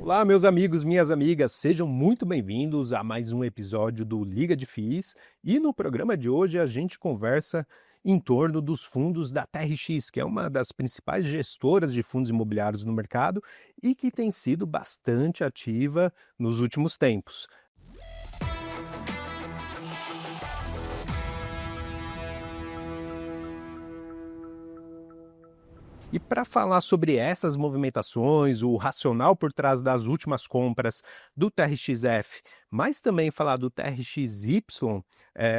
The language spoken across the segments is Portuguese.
Olá, meus amigos, minhas amigas, sejam muito bem-vindos a mais um episódio do Liga de FIIs. E no programa de hoje a gente conversa em torno dos fundos da TRX, que é uma das principais gestoras de fundos imobiliários no mercado e que tem sido bastante ativa nos últimos tempos. E para falar sobre essas movimentações, o racional por trás das últimas compras do TRXF, mas também falar do TRXY,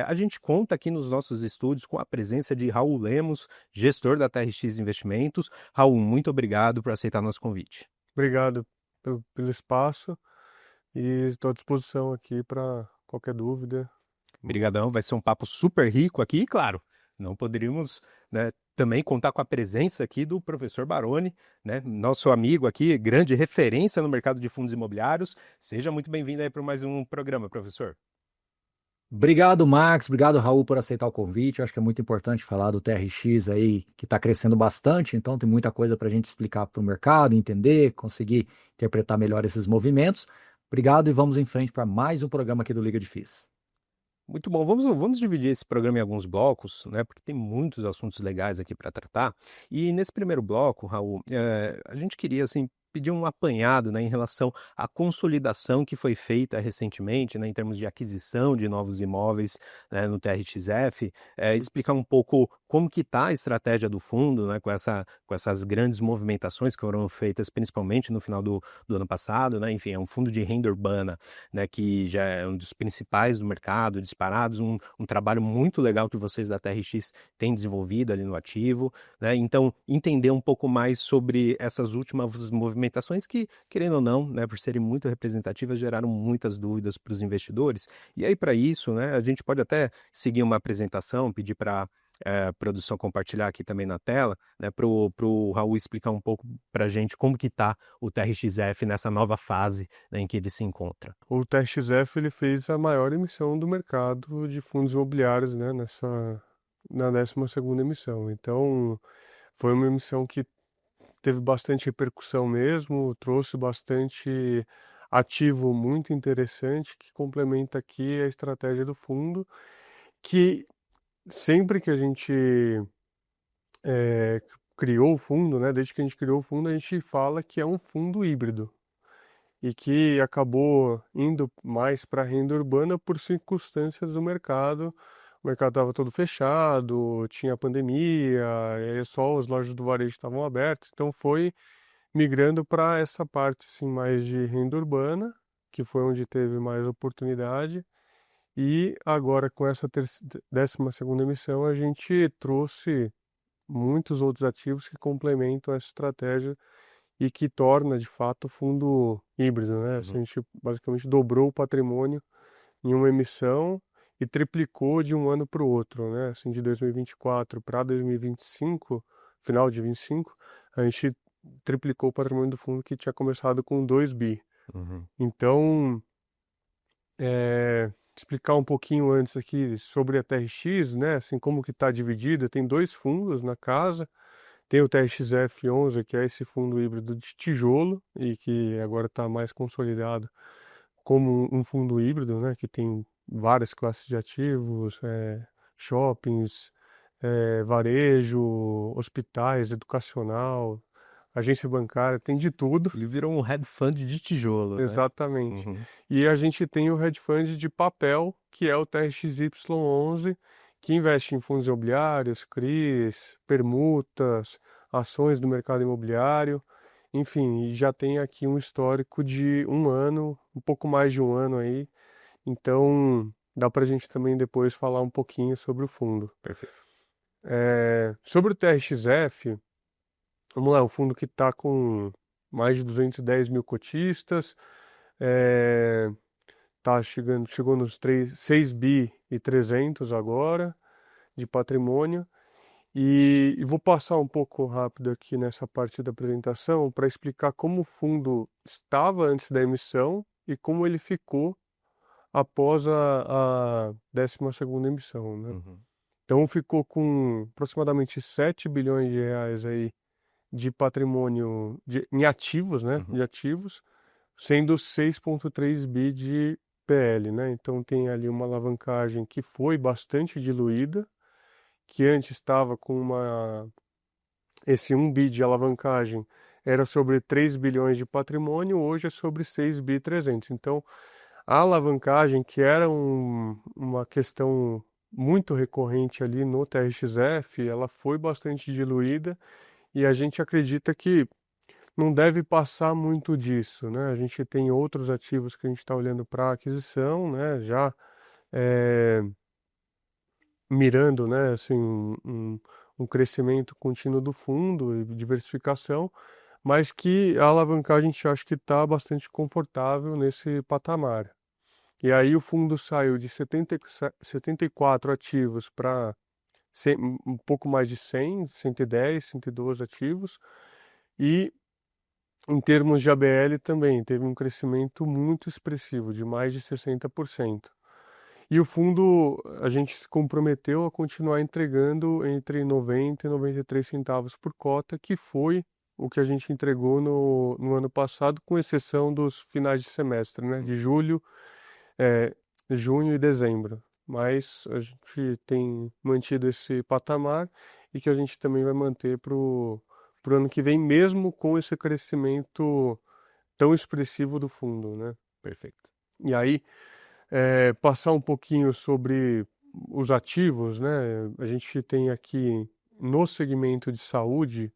a gente conta aqui nos nossos estúdios com a presença de Raul Lemos, gestor da TRX Investimentos. Raul, muito obrigado por aceitar nosso convite. Obrigado pelo espaço e estou à disposição aqui para qualquer dúvida. Obrigadão, vai ser um papo super rico aqui, e claro, não poderíamos, né, também contar com a presença aqui do professor Baroni, né, nosso amigo aqui, grande referência no mercado de fundos imobiliários. Seja muito bem-vindo aí para mais um programa, professor. Obrigado, Max. Obrigado, Raul, por aceitar o convite. Eu acho que é muito importante falar do TRX aí, que está crescendo bastante, então tem muita coisa para a gente explicar para o mercado, entender, conseguir interpretar melhor esses movimentos. Obrigado e vamos em frente para mais um programa aqui do Liga de FIIs. Muito bom, vamos dividir esse programa em alguns blocos, né, porque tem muitos assuntos legais aqui para tratar. E nesse primeiro bloco, Raul, a gente queria, assim, pedir um apanhado, né, em relação à consolidação que foi feita recentemente, né, em termos de aquisição de novos imóveis, né, no TRXF, explicar um pouco como que está a estratégia do fundo, né, com essas grandes movimentações que foram feitas principalmente no final do ano passado, né, enfim, é um fundo de renda urbana, né, que já é um dos principais do mercado, disparados, um trabalho muito legal que vocês da TRX têm desenvolvido ali no ativo, né? Então, entender um pouco mais sobre essas últimas movimentações que, querendo ou não, né, por serem muito representativas, geraram muitas dúvidas para os investidores. E aí, para isso, né, a gente pode até seguir uma apresentação, pedir para produção compartilhar aqui também na tela, né, para o Raul explicar um pouco para a gente como que está o TRXF nessa nova fase, né, em que ele se encontra. O TRXF ele fez a maior emissão do mercado de fundos imobiliários, né, na 12ª emissão. Então, foi uma emissão que teve bastante repercussão mesmo, trouxe bastante ativo muito interessante que complementa aqui a estratégia do fundo, que sempre que a gente eh, criou o fundo, né, desde que a gente criou o fundo, a gente fala que é um fundo híbrido e que acabou indo mais para a renda urbana por circunstâncias do mercado. O mercado estava todo fechado, tinha pandemia, e aí só as lojas do varejo estavam abertas, então foi migrando para essa parte assim, mais de renda urbana, que foi onde teve mais oportunidade. E agora com essa 12ª emissão a gente trouxe muitos outros ativos que complementam essa estratégia e que torna de fato o fundo híbrido, né? Assim, a Uhum. gente basicamente dobrou o patrimônio em uma emissão e triplicou de um ano para o outro, né? Assim, de 2024 para 2025, final de 25, a gente triplicou o patrimônio do fundo que tinha começado com 2 bi. Uhum. Então, explicar um pouquinho antes aqui sobre a TRX, né? Assim, como que está dividida. Tem dois fundos na casa. Tem o TRXF11, que é esse fundo híbrido de tijolo e que agora está mais consolidado como um fundo híbrido, né? Que tem várias classes de ativos, shoppings, varejo, hospitais, educacional, agência bancária, tem de tudo. Ele virou um hedge fund de tijolo, né? Exatamente. Uhum. E a gente tem o hedge fund de papel, que é o TRXY11, que investe em fundos imobiliários, CRIs, permutas, ações do mercado imobiliário, enfim, e já tem aqui um histórico de um ano, um pouco mais de um ano aí, então dá para a gente também depois falar um pouquinho sobre o fundo. Perfeito. Sobre o TRXF, vamos lá, é um fundo que está com mais de 210 mil cotistas, é, chegou nos 6 bi e 300 agora de patrimônio. E vou passar um pouco rápido aqui nessa parte da apresentação para explicar como o fundo estava antes da emissão e como ele ficou após a 12ª emissão, né? Uhum. Então ficou com aproximadamente 7 bilhões de reais aí de patrimônio em ativos, né? Uhum. De ativos, sendo 6,3 bi de PL, né? Então tem ali uma alavancagem que foi bastante diluída, que antes estava com esse 1 bi de alavancagem era sobre 3 bilhões de patrimônio, hoje é sobre 6 bi 300. Então, a alavancagem, que era uma questão muito recorrente ali no TRXF, ela foi bastante diluída e a gente acredita que não deve passar muito disso, né? A gente tem outros ativos que a gente está olhando para aquisição, né? Já eh, mirando, né? Assim, um crescimento contínuo do fundo e diversificação, mas que a alavancagem a gente acha que está bastante confortável nesse patamar. E aí o fundo saiu de 74 ativos para um pouco mais de 100, 110, 112 ativos. E em termos de ABL também teve um crescimento muito expressivo, de mais de 60%. E o fundo, a gente se comprometeu a continuar entregando entre 90 e 93 centavos por cota, que foi o que a gente entregou no ano passado, com exceção dos finais de semestre, né? De julho, é, junho e dezembro. Mas a gente tem mantido esse patamar e que a gente também vai manter para o ano que vem, mesmo com esse crescimento tão expressivo do fundo, né? Perfeito. E aí, passar um pouquinho sobre os ativos, né? A gente tem aqui no segmento de saúde,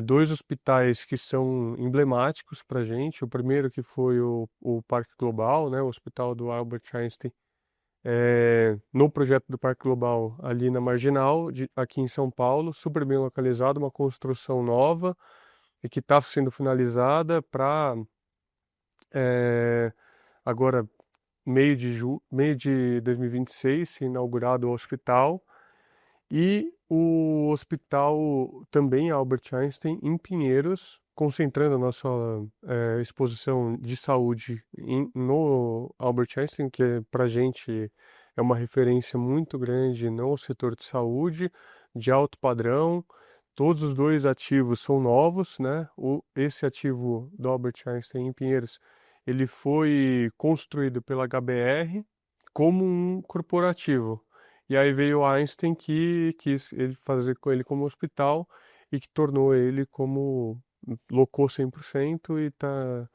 dois hospitais que são emblemáticos para a gente. O primeiro que foi o Parque Global, né? O Hospital do Albert Einstein, no projeto do Parque Global, ali na Marginal, aqui em São Paulo, super bem localizado, uma construção nova e que está sendo finalizada para agora meio de 2026 ser inaugurado o hospital. E o hospital também Albert Einstein em Pinheiros, concentrando a nossa exposição de saúde no Albert Einstein, que para a gente é uma referência muito grande no setor de saúde, de alto padrão. Todos os dois ativos são novos, né? Esse ativo do Albert Einstein em Pinheiros, ele foi construído pela HBR como um corporativo. E aí veio o Einstein que quis ele fazer com ele como hospital e que tornou ele como locou 100% e está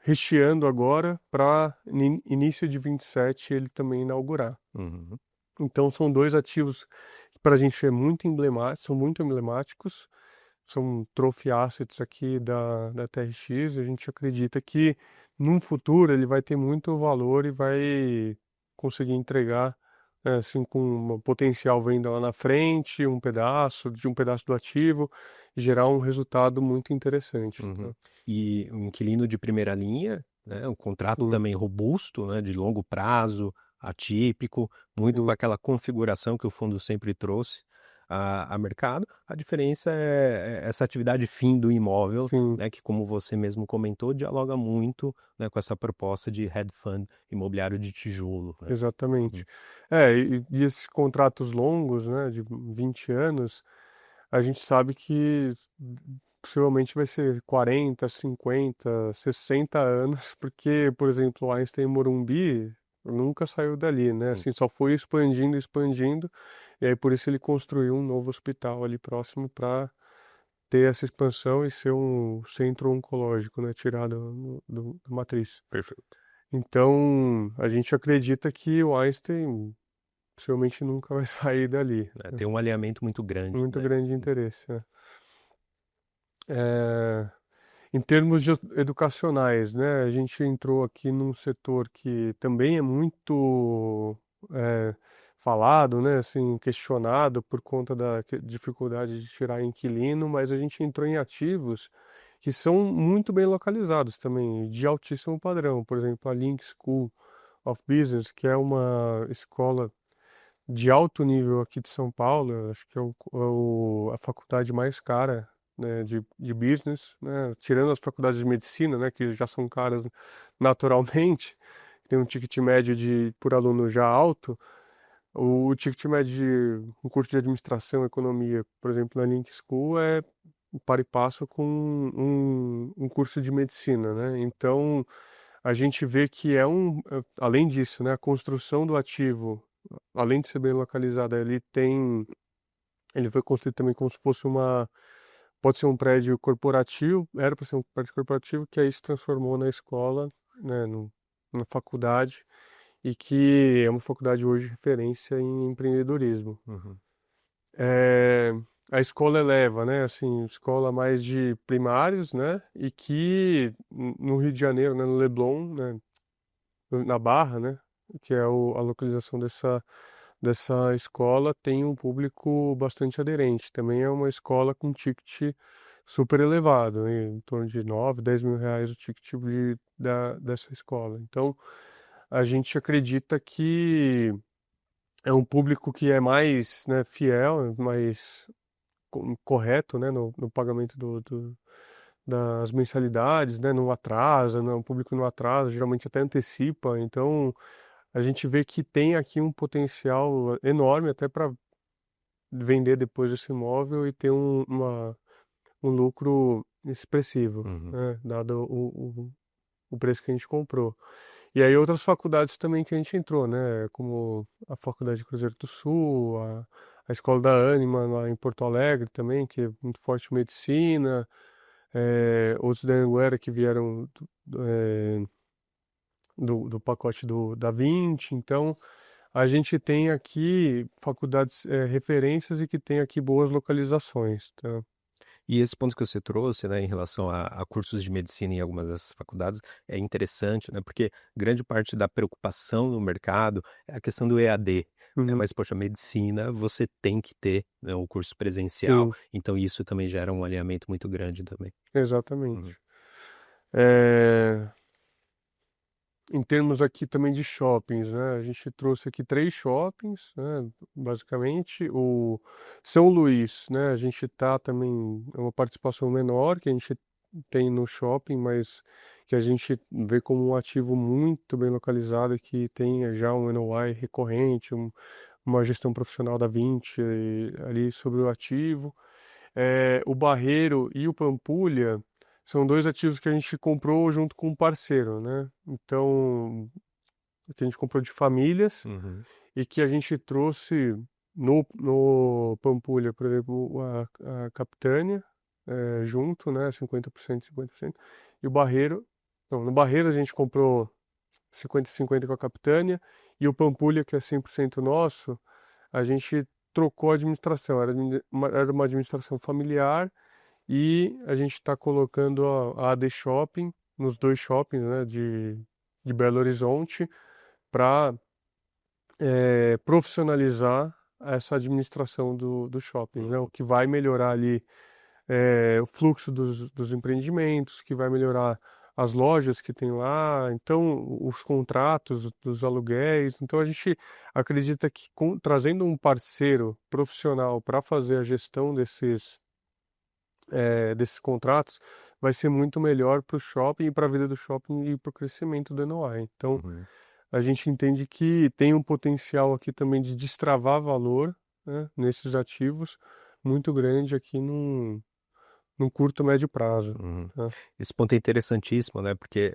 recheando agora para início de 27 ele também inaugurar. Uhum. Então são dois ativos que para a gente é muito emblemáticos, são muito emblemáticos, são trophy assets aqui da TRX. A gente acredita que num futuro ele vai ter muito valor e vai conseguir entregar assim com uma potencial venda lá na frente, um pedaço do ativo, gerar um resultado muito interessante, Uhum. né? E um inquilino de primeira linha, né? Um contrato Sim, também robusto, né? De longo prazo, atípico, muito com sim, aquela configuração que o fundo sempre trouxe a mercado. A diferença é essa atividade fim do imóvel, sim, né? Que, como você mesmo comentou, dialoga muito, né, com essa proposta de hedge fund imobiliário de tijolo, né? exatamente. Uhum. E esses contratos longos, né, de 20 anos, a gente sabe que possivelmente vai ser 40, 50, 60 anos, porque, por exemplo, o Einstein Morumbi nunca saiu dali, né? Sim. Assim, só foi expandindo, expandindo, e aí por isso ele construiu um novo hospital ali próximo para ter essa expansão e ser um centro oncológico, né? Tirado da matriz. Perfeito. Então, a gente acredita que o Einstein possivelmente nunca vai sair dali, Né? né? Tem um alinhamento muito grande, Muito né? grande interesse, né? É, Em termos educacionais, né, a gente entrou aqui num setor que também é muito é, falado, né, assim, questionado por conta da dificuldade de tirar inquilino, mas a gente entrou em ativos que são muito bem localizados também, de altíssimo padrão. Por exemplo, a Link School of Business, que é uma escola de alto nível aqui de São Paulo. Eu acho que é a faculdade mais cara, né, de business, né, tirando as faculdades de medicina, né, que já são caras naturalmente, tem um ticket médio por aluno já alto. O ticket médio de um curso de administração, economia, por exemplo, na Link School é para e passo com um curso de medicina, né? Então, a gente vê que além disso, né, a construção do ativo, além de ser bem localizada, ele foi construído também como se fosse pode ser um prédio corporativo, era para ser um prédio corporativo que aí se transformou na escola, né, na faculdade, e que é uma faculdade hoje referência em empreendedorismo. Uhum. É, a escola eleva, né, assim, escola mais de primários, né, e que no Rio de Janeiro, né, no Leblon, né, na Barra, né, que é a localização dessa escola, tem um público bastante aderente. Também é uma escola com ticket super elevado, em torno de 9, 10 mil reais o ticket dessa escola. Então, a gente acredita que é um público que é mais, né, fiel, mais correto, né, no pagamento das mensalidades, né, não atrasa, né, o público não atrasa, geralmente até antecipa. Então, a gente vê que tem aqui um potencial enorme até para vender depois esse imóvel e ter um lucro expressivo, Uhum. né, dado o preço que a gente comprou. E aí outras faculdades também que a gente entrou, né, como a Faculdade de Cruzeiro do Sul, a Escola da Ânima lá em Porto Alegre também, que é muito forte em medicina, outros da Anguera que vieram do pacote da Vinci. Então, a gente tem aqui faculdades referências e que tem aqui boas localizações, tá? E esse ponto que você trouxe, né, em relação a cursos de medicina em algumas dessas faculdades, é interessante, né, porque grande parte da preocupação no mercado é a questão do EAD, né, Uhum. mas, poxa, medicina você tem que ter, né, o curso presencial, Sim, então isso também gera um alinhamento muito grande também. exatamente. Uhum. É, Em termos aqui também de shoppings, né? A gente trouxe aqui 3 shoppings, né? Basicamente, o São Luís, né? A gente tá também, é uma participação menor que a gente tem no shopping, mas que a gente vê como um ativo muito bem localizado, que tem já um NOI recorrente, uma gestão profissional da Vinci ali sobre o ativo. O Barreiro e o Pampulha são 2 ativos que a gente comprou junto com um parceiro, né? Então, que a gente comprou de famílias Uhum. e que a gente trouxe no Pampulha, por exemplo, a Capitânia junto, né? 50%, 50%. E o Barreiro, não, no Barreiro a gente comprou 50-50 com a Capitânia e o Pampulha, que é 100% nosso, a gente trocou a administração. Era uma administração familiar e a gente está colocando a AD Shopping nos 2 shoppings, né, de Belo Horizonte para profissionalizar essa administração do shopping, né, o que vai melhorar ali o fluxo dos empreendimentos, que vai melhorar as lojas que tem lá, então os contratos dos aluguéis. Então a gente acredita que trazendo um parceiro profissional para fazer a gestão desses contratos vai ser muito melhor para o shopping e para a vida do shopping e para o crescimento do NOI. Então, Uhum. a gente entende que tem um potencial aqui também de destravar valor, né, nesses ativos muito grande aqui num curto, médio prazo. Uhum. Tá? Esse ponto é interessantíssimo, né? Porque,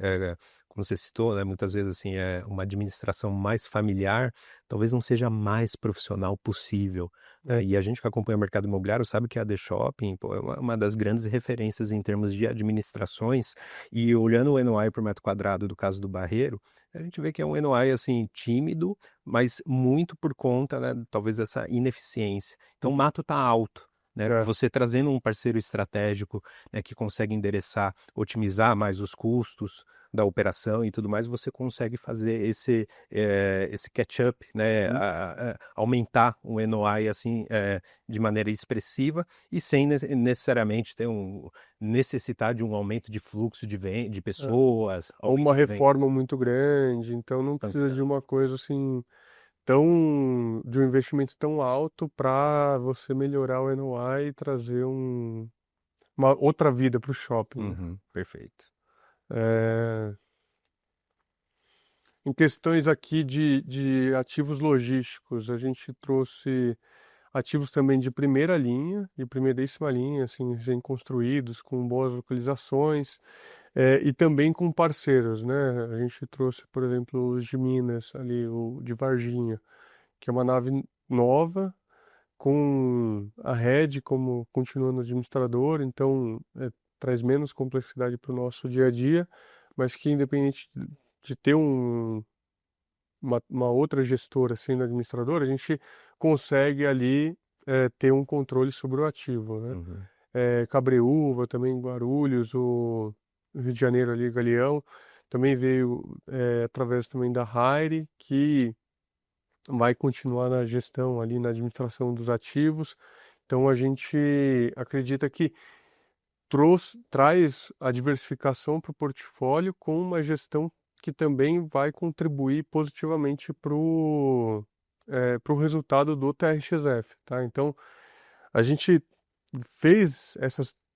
como você citou, né, muitas vezes assim, é uma administração mais familiar, talvez não seja a mais profissional possível, né? É, E a gente que acompanha o mercado imobiliário sabe que a The Shopping, pô, é uma das grandes referências em termos de administrações. E olhando o NOI por metro quadrado do caso do Barreiro, a gente vê que é um NOI assim tímido, mas muito por conta, né, talvez dessa ineficiência. Então o mato está alto. Né, é, você trazendo um parceiro estratégico, né, que consegue endereçar, otimizar mais os custos da operação e tudo mais, você consegue fazer esse catch-up, né, hum, aumentar o NOI assim, de maneira expressiva e sem necessariamente necessitar de um aumento de fluxo de é. pessoas, Ou aumento uma de vendas. reforma muito grande, então não precisa de uma coisa assim de um investimento tão alto para você melhorar o NOI e trazer uma outra vida para o shopping, né? Uhum, perfeito. É, Em questões aqui de ativos logísticos, a gente trouxe ativos também de primeira linha, de primeiríssima linha, assim, recém-construídos, com boas localizações, e também com parceiros, né? A gente trouxe, por exemplo, os de Minas, ali, o de Varginha, que é uma nave nova, com a Red como continuando administrador, então traz menos complexidade para o nosso dia a dia, mas que independente de ter uma outra gestora sendo administradora, a gente consegue ali ter um controle sobre o ativo, né? Uhum. Cabreúva, também Guarulhos, o Rio de Janeiro ali, Galeão, também veio através também da Haire, que vai continuar na gestão ali, na administração dos ativos. Então a gente acredita que traz a diversificação para o portfólio com uma gestão que também vai contribuir positivamente para o resultado do TRXF, tá? Então a gente fez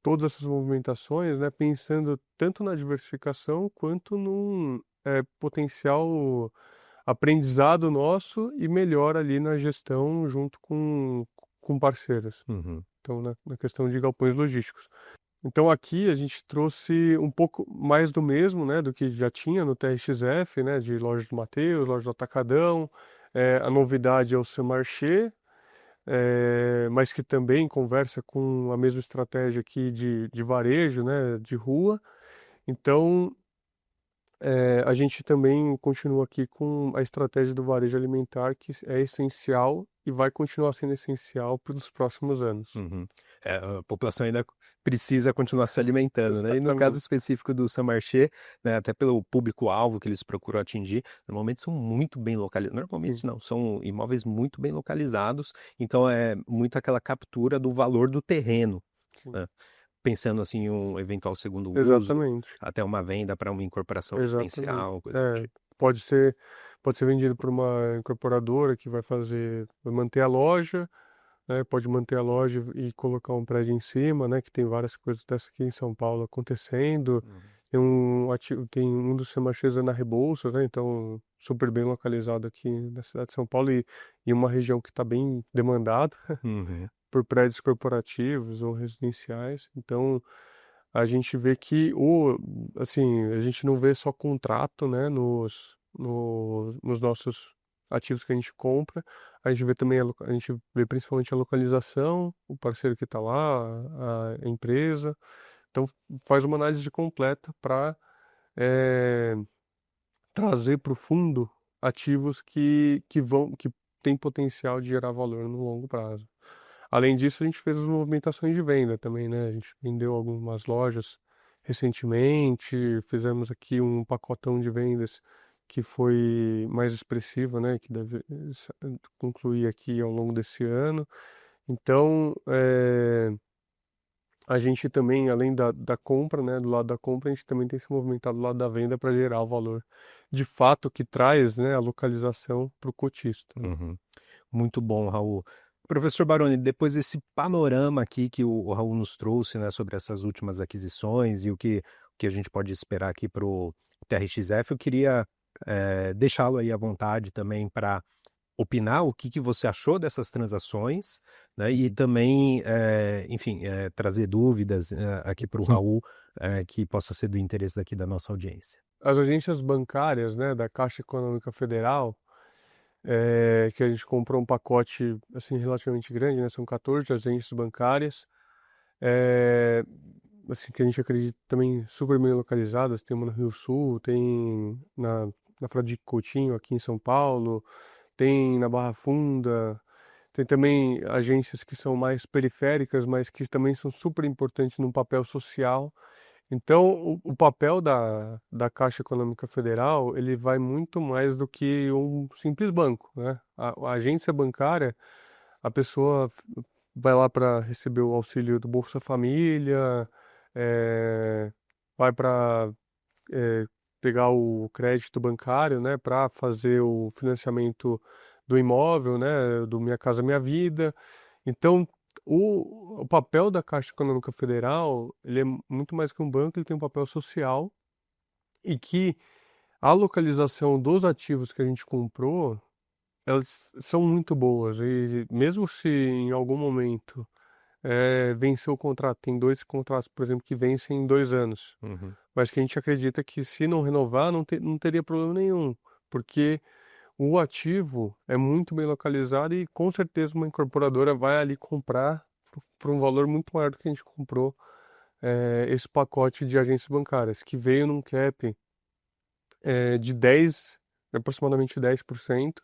todas essas movimentações, né, pensando tanto na diversificação quanto num potencial aprendizado nosso e melhor ali na gestão junto com parceiros. Uhum. Então, na questão de galpões logísticos. Então, aqui a gente trouxe um pouco mais do mesmo, né, do que já tinha no TRXF, né, de loja do Mateus, loja do Atacadão. A novidade é o Samarché, mas que também conversa com a mesma estratégia aqui de varejo, né, de rua. Então, a gente também continua aqui com a estratégia do varejo alimentar, que é essencial e vai continuar sendo essencial pelos próximos anos. Uhum. A população ainda precisa continuar se alimentando, né? E no caso Exatamente. específico do Samarché, né, até pelo público-alvo que eles procuram atingir, normalmente são muito bem localizados. Normalmente não, são imóveis muito bem localizados, então é muito aquela captura do valor do terreno, Sim. né? Pensando assim em um eventual segundo uso, Exatamente. até uma venda para uma incorporação Exatamente. residencial, coisa do tipo. Pode ser vendido por uma incorporadora que vai manter a loja, né? Pode manter a loja e colocar um prédio em cima, né? Que tem várias coisas dessas aqui em São Paulo acontecendo. Uhum. Tem um dos Semachês na Rebouças, né? Então, super bem localizado aqui na cidade de São Paulo e uma região que está bem demandada Uhum. por prédios corporativos ou residenciais. Então, a gente vê que assim, a gente não vê só contrato, né, nos nossos ativos que a gente compra, a gente vê também a gente vê principalmente a localização, o parceiro que está lá, a empresa. Então faz uma análise completa para trazer para o fundo ativos que têm potencial de gerar valor no longo prazo. Além disso, a gente fez as movimentações de venda também, né? A gente vendeu algumas lojas recentemente, fizemos aqui um pacotão de vendas que foi mais expressivo, né? Que deve concluir aqui ao longo desse ano. Então, a gente também, além da compra, né? Do lado da compra, a gente também tem se movimentado do lado da venda para gerar o valor de fato que traz, né? A localização para o cotista, né? Uhum. Muito bom, Raul. Professor Baroni, depois desse panorama aqui que o Raul nos trouxe, né, sobre essas últimas aquisições e o que a gente pode esperar aqui para o TRXF, eu queria deixá-lo aí à vontade também para opinar o que você achou dessas transações, né, e também, enfim, trazer dúvidas aqui para o Raul que possa ser do interesse aqui da nossa audiência. As agências bancárias, né, da Caixa Econômica Federal, que a gente comprou um pacote assim relativamente grande, né? São 14 agências bancárias, assim que a gente acredita também super bem localizadas. Tem uma no Rio Sul, tem na Fradique Coutinho aqui em São Paulo, tem na Barra Funda, tem também agências que são mais periféricas, mas que também são super importantes no papel social. Então, o papel da Caixa Econômica Federal, ele vai muito mais do que um simples banco, né? A agência bancária, a pessoa vai lá para receber o auxílio do Bolsa Família, vai para pegar o crédito bancário, né, para fazer o financiamento do imóvel, né, do Minha Casa Minha Vida. Então, o papel da Caixa Econômica Federal, ele é muito mais que um banco, ele tem um papel social e que a localização dos ativos que a gente comprou elas são muito boas e mesmo se em algum momento vencer o contrato, tem dois contratos, por exemplo, que vencem em 2 anos, Uhum. mas que a gente acredita que se não renovar, não teria problema nenhum, porque o ativo é muito bem localizado e com certeza uma incorporadora vai ali comprar por um valor muito maior do que a gente comprou esse pacote de agências bancárias, que veio num cap de aproximadamente 10%.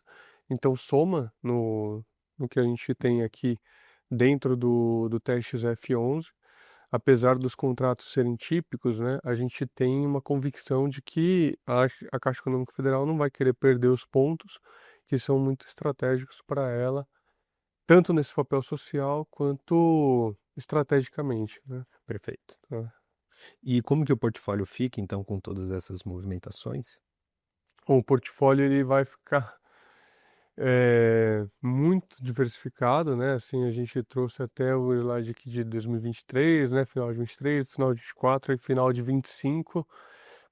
Então soma no que a gente tem aqui dentro do TXF11. Apesar dos contratos serem típicos, né, a gente tem uma convicção de que a Caixa Econômica Federal não vai querer perder os pontos que são muito estratégicos para ela, tanto nesse papel social quanto estrategicamente, né? Perfeito. Tá. E como que o portfólio fica, então, com todas essas movimentações? O portfólio ele vai ficar muito diversificado, né? Assim, a gente trouxe até o slide aqui de 2023, né? Final de 23, final de 24 e final de 25,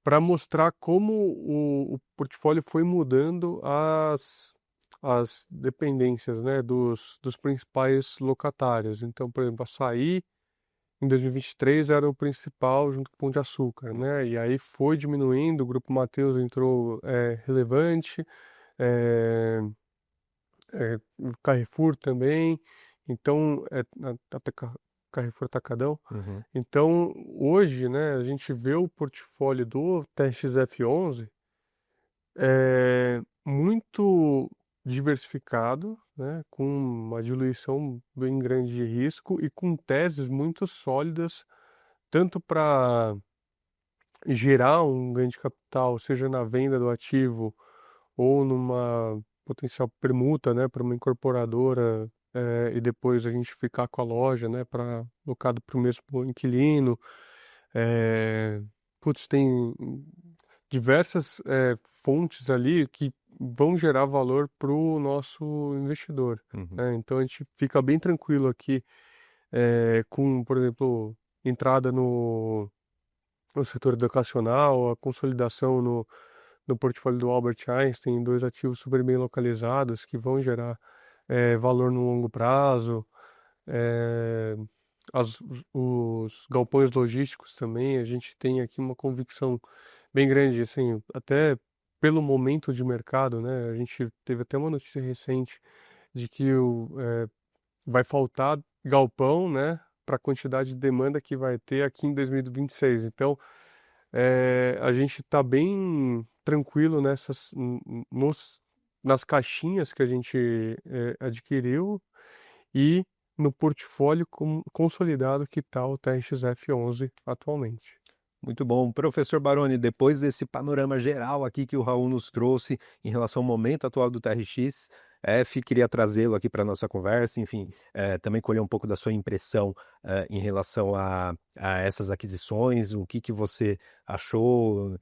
para mostrar como o portfólio foi mudando as dependências, né? Dos principais locatários. Então, por exemplo, Açaí, em 2023 era o principal junto com o Pão de Açúcar, né? E aí foi diminuindo, o Grupo Mateus entrou relevante, é, o Carrefour também, então, até Carrefour Atacadão. Uhum. Então, hoje, né, a gente vê o portfólio do TXF11 muito diversificado, né, com uma diluição bem grande de risco e com teses muito sólidas, tanto para gerar um ganho de capital, seja na venda do ativo ou numa potencial permuta, né, para uma incorporadora, e depois a gente ficar com a loja, né, para locado para o mesmo inquilino. É, putz, tem diversas fontes ali que vão gerar valor para o nosso investidor, Uhum. né? Então a gente fica bem tranquilo aqui com, por exemplo, entrada no setor educacional, a consolidação no portfólio do Albert Einstein, dois ativos super bem localizados que vão gerar valor no longo prazo. eh, os galpões logísticos também, a gente tem aqui uma convicção bem grande, assim, até pelo momento de mercado, né? A gente teve até uma notícia recente de que vai faltar galpão, né, para a quantidade de demanda que vai ter aqui em 2026. Então, a gente está bem tranquilo nas caixinhas que a gente adquiriu e no portfólio consolidado que está o TRXF11 atualmente. Muito bom. Professor Baroni, depois desse panorama geral aqui que o Raul nos trouxe em relação ao momento atual do TRX, queria trazê-lo aqui para a nossa conversa, enfim, também colher um pouco da sua impressão em relação a essas aquisições, o que você achou,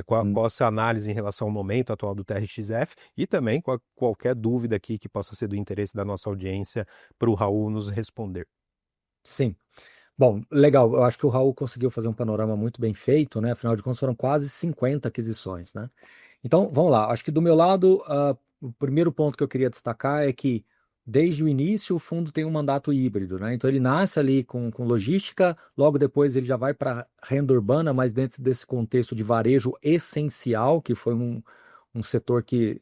qual a sua análise em relação ao momento atual do TRXF e também qualquer dúvida aqui que possa ser do interesse da nossa audiência para o Raul nos responder. Sim. Bom, legal. Eu acho que o Raul conseguiu fazer um panorama muito bem feito, né? Afinal de contas, foram quase 50 aquisições, né? Então, vamos lá. Acho que do meu lado, o primeiro ponto que eu queria destacar é que, desde o início, o fundo tem um mandato híbrido, né? Então, ele nasce ali com logística, logo depois ele já vai para renda urbana, mas dentro desse contexto de varejo essencial, que foi um setor que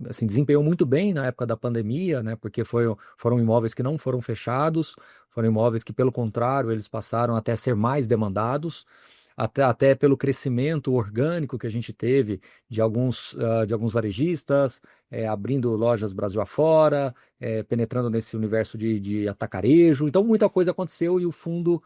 assim, desempenhou muito bem na época da pandemia, né? Porque foram imóveis que não foram fechados, foram imóveis que, pelo contrário, eles passaram até a ser mais demandados, até pelo crescimento orgânico que a gente teve de alguns varejistas, abrindo lojas Brasil afora, penetrando nesse universo de atacarejo. Então, muita coisa aconteceu e o fundo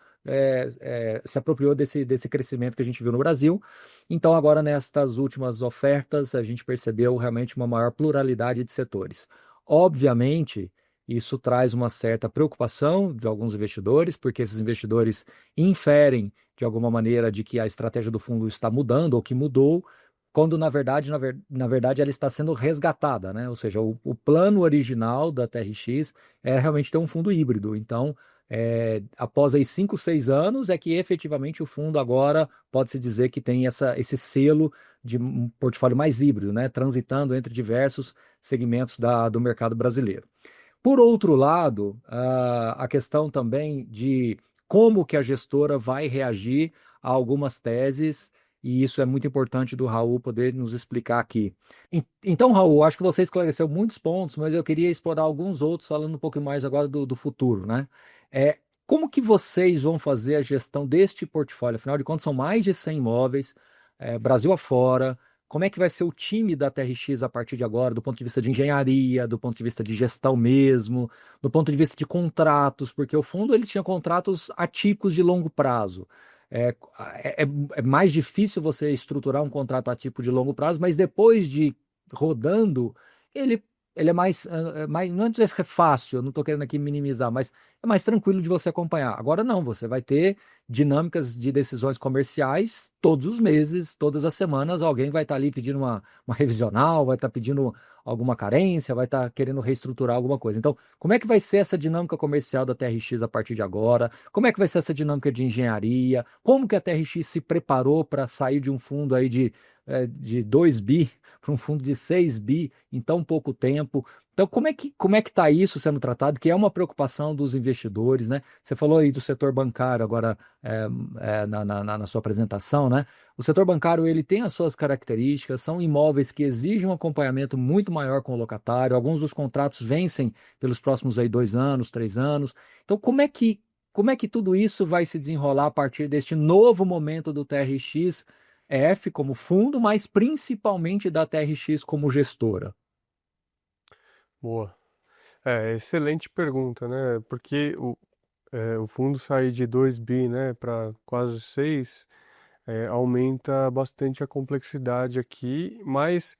se apropriou desse crescimento que a gente viu no Brasil. Então, agora, nestas últimas ofertas, a gente percebeu realmente uma maior pluralidade de setores. Obviamente, isso traz uma certa preocupação de alguns investidores, porque esses investidores inferem de alguma maneira de que a estratégia do fundo está mudando ou que mudou, quando na verdade ela está sendo resgatada, né? Ou seja, o plano original da TRX era realmente ter um fundo híbrido. Então, Após aí 5, 6 anos, é que efetivamente o fundo agora pode-se dizer que tem esse selo de um portfólio mais híbrido, né? Transitando entre diversos segmentos do mercado brasileiro. Por outro lado, a questão também de como que a gestora vai reagir a algumas teses, e isso é muito importante do Raul poder nos explicar aqui. Então, Raul, acho que você esclareceu muitos pontos, mas eu queria explorar alguns outros, falando um pouco mais agora do futuro, né? Como que vocês vão fazer a gestão deste portfólio? Afinal de contas, são mais de 100 imóveis, Brasil afora. Como é que vai ser o time da TRX a partir de agora, do ponto de vista de engenharia, do ponto de vista de gestão mesmo, do ponto de vista de contratos, porque o fundo ele tinha contratos atípicos de longo prazo. É, é mais difícil você estruturar um contrato atípico de longo prazo, mas depois de rodando, ele, ele é mais, não é dizer que é fácil, eu não estou querendo aqui minimizar, mas é mais tranquilo de você acompanhar. Agora não, você vai ter dinâmicas de decisões comerciais todos os meses, todas as semanas, alguém vai estar ali pedindo uma revisional, vai estar pedindo alguma carência, vai estar querendo reestruturar alguma coisa. Então, como é que vai ser essa dinâmica comercial da TRX a partir de agora? Como é que vai ser essa dinâmica de engenharia? Como que a TRX se preparou para sair de um fundo aí de 2 bi para um fundo de 6 bi em tão pouco tempo? Então, como é que está isso sendo tratado? Que é uma preocupação dos investidores, né? Você falou aí do setor bancário agora na sua apresentação, né? O setor bancário ele tem as suas características, são imóveis que exigem um acompanhamento muito maior com o locatário. Alguns dos contratos vencem pelos próximos aí 2 anos, 3 anos. Então, como é que tudo isso vai se desenrolar a partir deste novo momento do TRX F como fundo, mas principalmente da TRX como gestora? Boa. Excelente pergunta, né? Porque o fundo sair de 2 bi, né, para quase 6, aumenta bastante a complexidade aqui, mas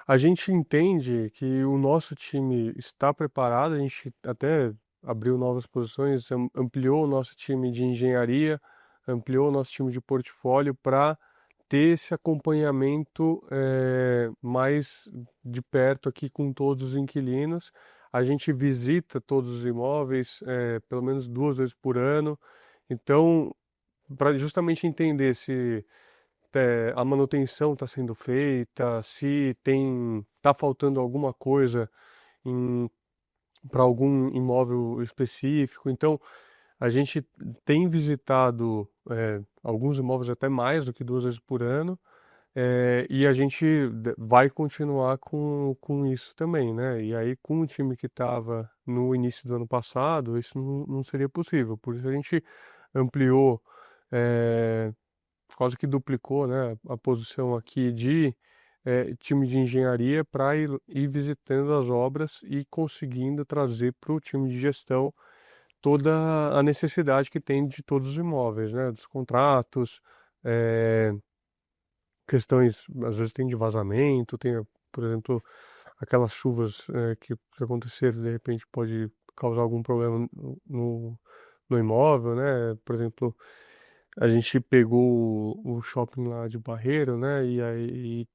a gente entende que o nosso time está preparado, a gente até abriu novas posições, ampliou o nosso time de engenharia, ampliou o nosso time de portfólio para ter esse acompanhamento mais de perto aqui com todos os inquilinos. A gente visita todos os imóveis pelo menos 2 vezes por ano. Então, para justamente entender se a manutenção está sendo feita, se está faltando alguma coisa para algum imóvel específico. Então, a gente tem visitado alguns imóveis até mais do que 2 vezes por ano. E a gente vai continuar com isso também, né? E aí, com o time que estava no início do ano passado, isso não seria possível. Por isso a gente ampliou, eh, quase que duplicou, né, a posição aqui de time de engenharia para ir visitando as obras e conseguindo trazer para o time de gestão toda a necessidade que tem de todos os imóveis, né? Dos contratos, eh, questões, às vezes tem de vazamento, tem, por exemplo, aquelas chuvas que aconteceram, de repente pode causar algum problema no imóvel, né? Por exemplo, a gente pegou o shopping lá de Barreiro, né? E aí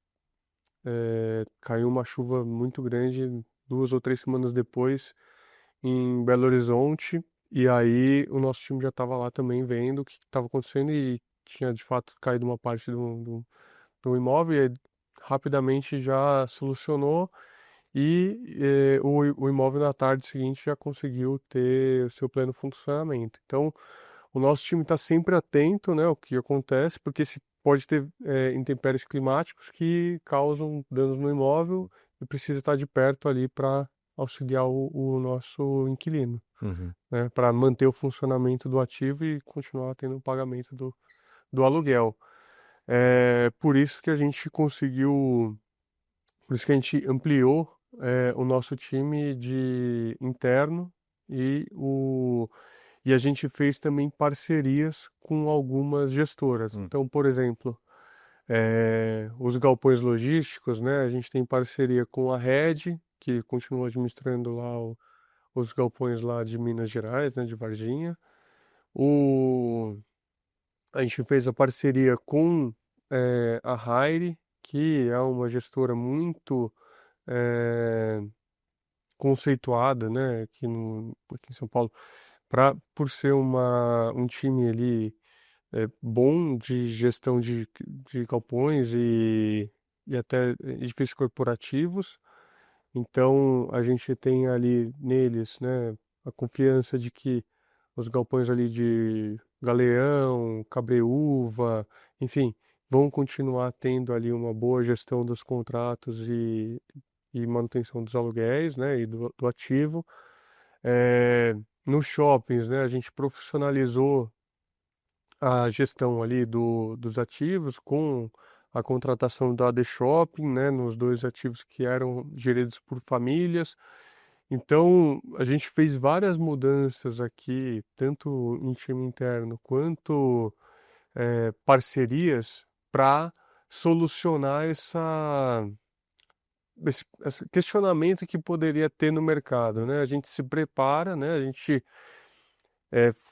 caiu uma chuva muito grande 2 ou 3 semanas depois em Belo Horizonte. E aí o nosso time já estava lá também vendo o que estava acontecendo e tinha de fato caído uma parte do imóvel e aí, rapidamente já solucionou e o imóvel na tarde seguinte já conseguiu ter o seu pleno funcionamento. Então, o nosso time está sempre atento, né, ao que acontece, porque se pode ter intempéries climáticos que causam danos no imóvel e precisa estar de perto ali para auxiliar o nosso inquilino, Uhum. né, para manter o funcionamento do ativo e continuar tendo o pagamento do aluguel. Por isso que a gente conseguiu, por isso que a gente ampliou o nosso time de interno e e a gente fez também parcerias com algumas gestoras. Hum. Então, por exemplo, os galpões logísticos, né? A gente tem parceria com a Red, que continua administrando lá os galpões lá de Minas Gerais, né? De Varginha. A gente fez a parceria com a Hire, que é uma gestora muito eh, conceituada, né? Aqui em São Paulo por ser um time ali bom de gestão de galpões e até edifícios corporativos. Então, a gente tem ali neles, né, a confiança de que os galpões ali de Galeão, Cabreúva, enfim, vão continuar tendo ali uma boa gestão dos contratos e manutenção dos aluguéis, né, e do ativo. Nos shoppings, né, a gente profissionalizou a gestão ali dos ativos com a contratação da AD Shopping, né, nos dois ativos que eram geridos por famílias. Então, a gente fez várias mudanças aqui, tanto em time interno quanto parcerias, para solucionar esse questionamento que poderia ter no mercado, né? A gente se prepara, né? A gente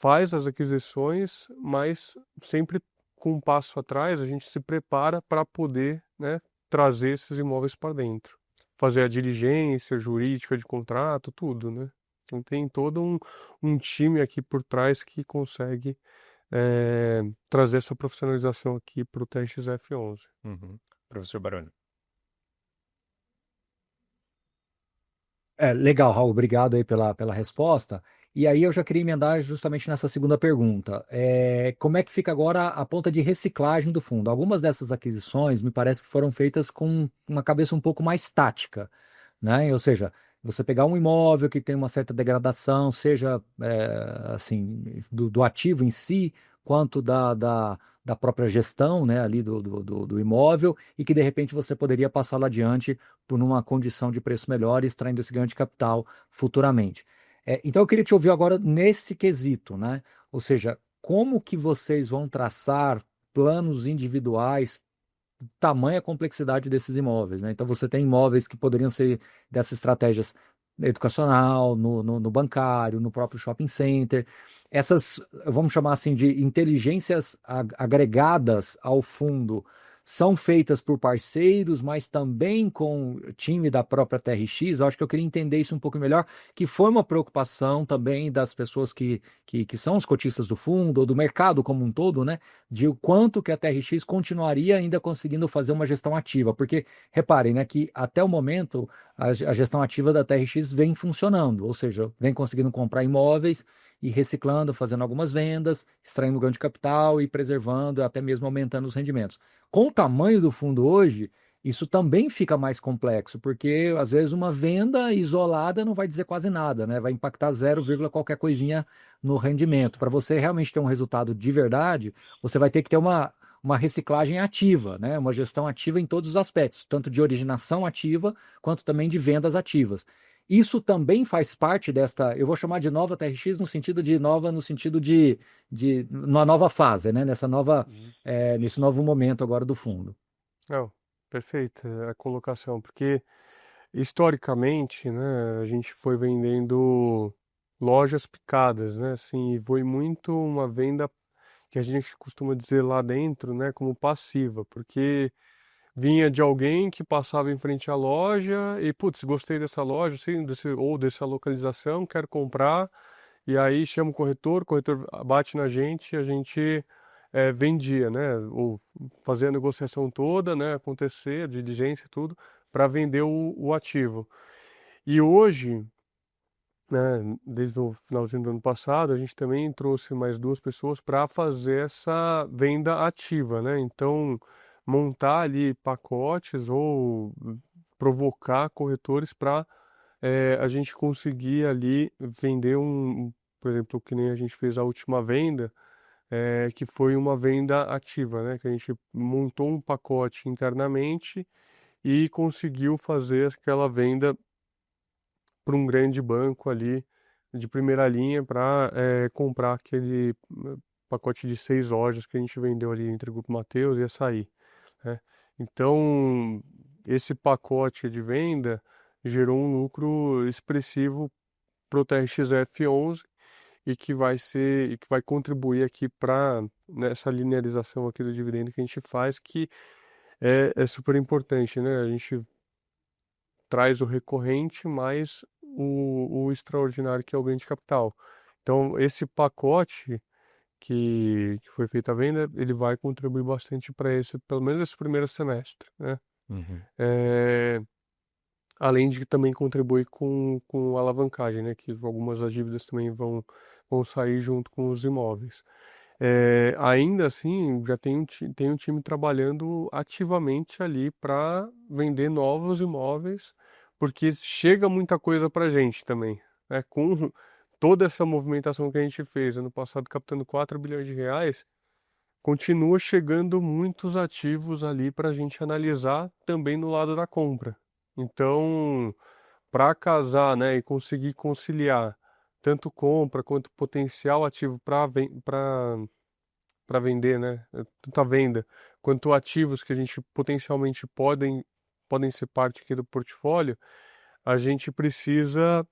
faz as aquisições, mas sempre com um passo atrás, a gente se prepara para poder, né, trazer esses imóveis para dentro. Fazer a diligência jurídica de contrato, tudo, né? Então tem todo um time aqui por trás que consegue trazer essa profissionalização aqui para o TRX-F11. Uhum. Professor Baroni. Legal, Raul, obrigado aí pela resposta. E aí eu já queria emendar justamente nessa segunda pergunta. Como é que fica agora a ponta de reciclagem do fundo? Algumas dessas aquisições me parece que foram feitas com uma cabeça um pouco mais tática, né? Ou seja, você pegar um imóvel que tem uma certa degradação, seja assim, do ativo em si, quanto da própria gestão, né, ali do imóvel, e que de repente você poderia passá-lo adiante por uma condição de preço melhor, extraindo esse ganho de capital futuramente. Então eu queria te ouvir agora nesse quesito, né? Ou seja, como que vocês vão traçar planos individuais, tamanha complexidade desses imóveis, né? Então você tem imóveis que poderiam ser dessas estratégias educacional, no bancário, no próprio shopping center. Essas, vamos chamar assim, de inteligências agregadas ao fundo são feitas por parceiros, mas também com time da própria TRX. Eu acho que eu queria entender isso um pouco melhor, que foi uma preocupação também das pessoas que são os cotistas do fundo, ou do mercado como um todo, né? De o quanto que a TRX continuaria ainda conseguindo fazer uma gestão ativa. Porque, reparem, né, que até o momento a gestão ativa da TRX vem funcionando, ou seja, vem conseguindo comprar imóveis e reciclando, fazendo algumas vendas, extraindo ganho de capital e preservando, até mesmo aumentando os rendimentos. Com o tamanho do fundo hoje, isso também fica mais complexo, porque às vezes uma venda isolada não vai dizer quase nada, né? Vai impactar 0, qualquer coisinha no rendimento. Para você realmente ter um resultado de verdade, você vai ter que ter uma reciclagem ativa, né? Uma gestão ativa em todos os aspectos, tanto de originação ativa quanto também de vendas ativas. Isso também faz parte desta, eu vou chamar de nova TRX no sentido de nova, no sentido de uma nova fase, né? Nesse novo momento agora do fundo. Não, perfeita a colocação, porque historicamente, né, a gente foi vendendo lojas picadas, né, assim, e foi muito uma venda que a gente costuma dizer lá dentro, né, como passiva, porque vinha de alguém que passava em frente à loja e, putz, gostei dessa loja, assim, ou dessa localização, quero comprar, e aí chama o corretor bate na gente e a gente vendia, né, ou fazia a negociação toda, né, acontecer, a diligência e tudo, para vender o ativo. E hoje, né, desde o finalzinho do ano passado, a gente também trouxe mais duas pessoas para fazer essa venda ativa, né? Então, montar ali pacotes ou provocar corretores para a gente conseguir ali vender por exemplo, que nem a gente fez a última venda, que foi uma venda ativa, né? Que a gente montou um pacote internamente e conseguiu fazer aquela venda para um grande banco ali de primeira linha para comprar aquele pacote de 6 lojas que a gente vendeu ali entre o Grupo Mateus e Açaí, né? Então, esse pacote de venda gerou um lucro expressivo para o TRX-F11 e que vai contribuir aqui para nessa linearização aqui do dividendo que a gente faz, que é super importante, né? A gente traz o recorrente mais o extraordinário que é o ganho de capital. Então, esse pacote que foi feita a venda, ele vai contribuir bastante para esse, pelo menos esse primeiro semestre, né? Uhum. É, além de que também contribui com alavancagem, né? Que algumas das dívidas também vão sair junto com os imóveis. Ainda assim, já tem um time trabalhando ativamente ali para vender novos imóveis, porque chega muita coisa para a gente também, né? Com toda essa movimentação que a gente fez ano passado, captando 4 bilhões de reais, continua chegando muitos ativos ali para a gente analisar também no lado da compra. Então, para casar, né, e conseguir conciliar tanto compra quanto potencial ativo para vender, né, tanto a venda quanto ativos que a gente potencialmente podem ser parte aqui do portfólio, a gente precisa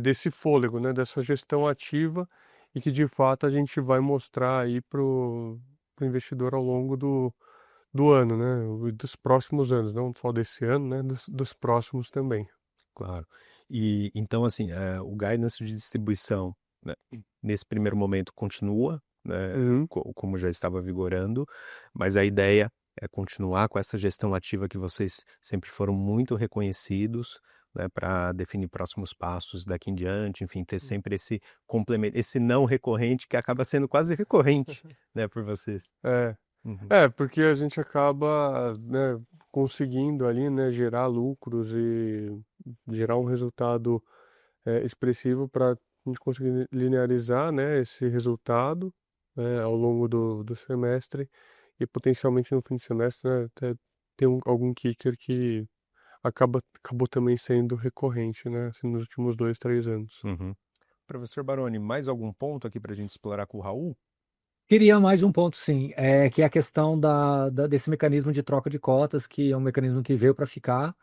desse fôlego, né, dessa gestão ativa e que de fato a gente vai mostrar aí pro investidor ao longo do ano, né, e dos próximos anos, não só desse ano, né, dos próximos também. Claro. E então, assim, o guidance de distribuição, né, nesse primeiro momento continua, né, Uhum. como já estava vigorando, mas a ideia é continuar com essa gestão ativa que vocês sempre foram muito reconhecidos, né, para definir próximos passos daqui em diante, enfim, ter sempre esse complemento, esse não recorrente que acaba sendo quase recorrente, né, por vocês. É, Uhum. porque a gente acaba, né, conseguindo ali, né, gerar lucros e gerar um resultado expressivo para a gente conseguir linearizar, né, esse resultado, né, ao longo do semestre e potencialmente no fim de semestre, né, até ter algum kicker que acabou também sendo recorrente, né, assim, nos últimos 2, 3 anos. Uhum. Professor Baroni, mais algum ponto aqui para a gente explorar com o Raul? Queria mais um ponto, sim, que é a questão desse mecanismo de troca de cotas, que é um mecanismo que veio para ficar.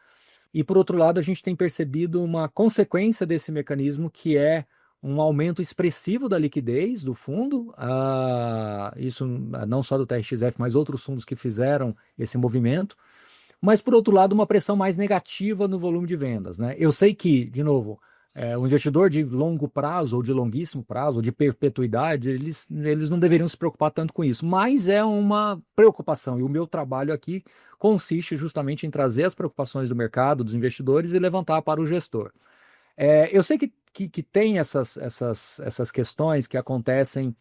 E, por outro lado, a gente tem percebido uma consequência desse mecanismo, que é um aumento expressivo da liquidez do fundo, isso não só do TRXF, mas outros fundos que fizeram esse movimento. Mas, por outro lado, uma pressão mais negativa no volume de vendas, né? Eu sei que, de novo, o investidor de longo prazo, ou de longuíssimo prazo, ou de perpetuidade, eles não deveriam se preocupar tanto com isso, mas é uma preocupação, e o meu trabalho aqui consiste justamente em trazer as preocupações do mercado, dos investidores, e levantar para o gestor. Eu sei que tem essas questões que acontecem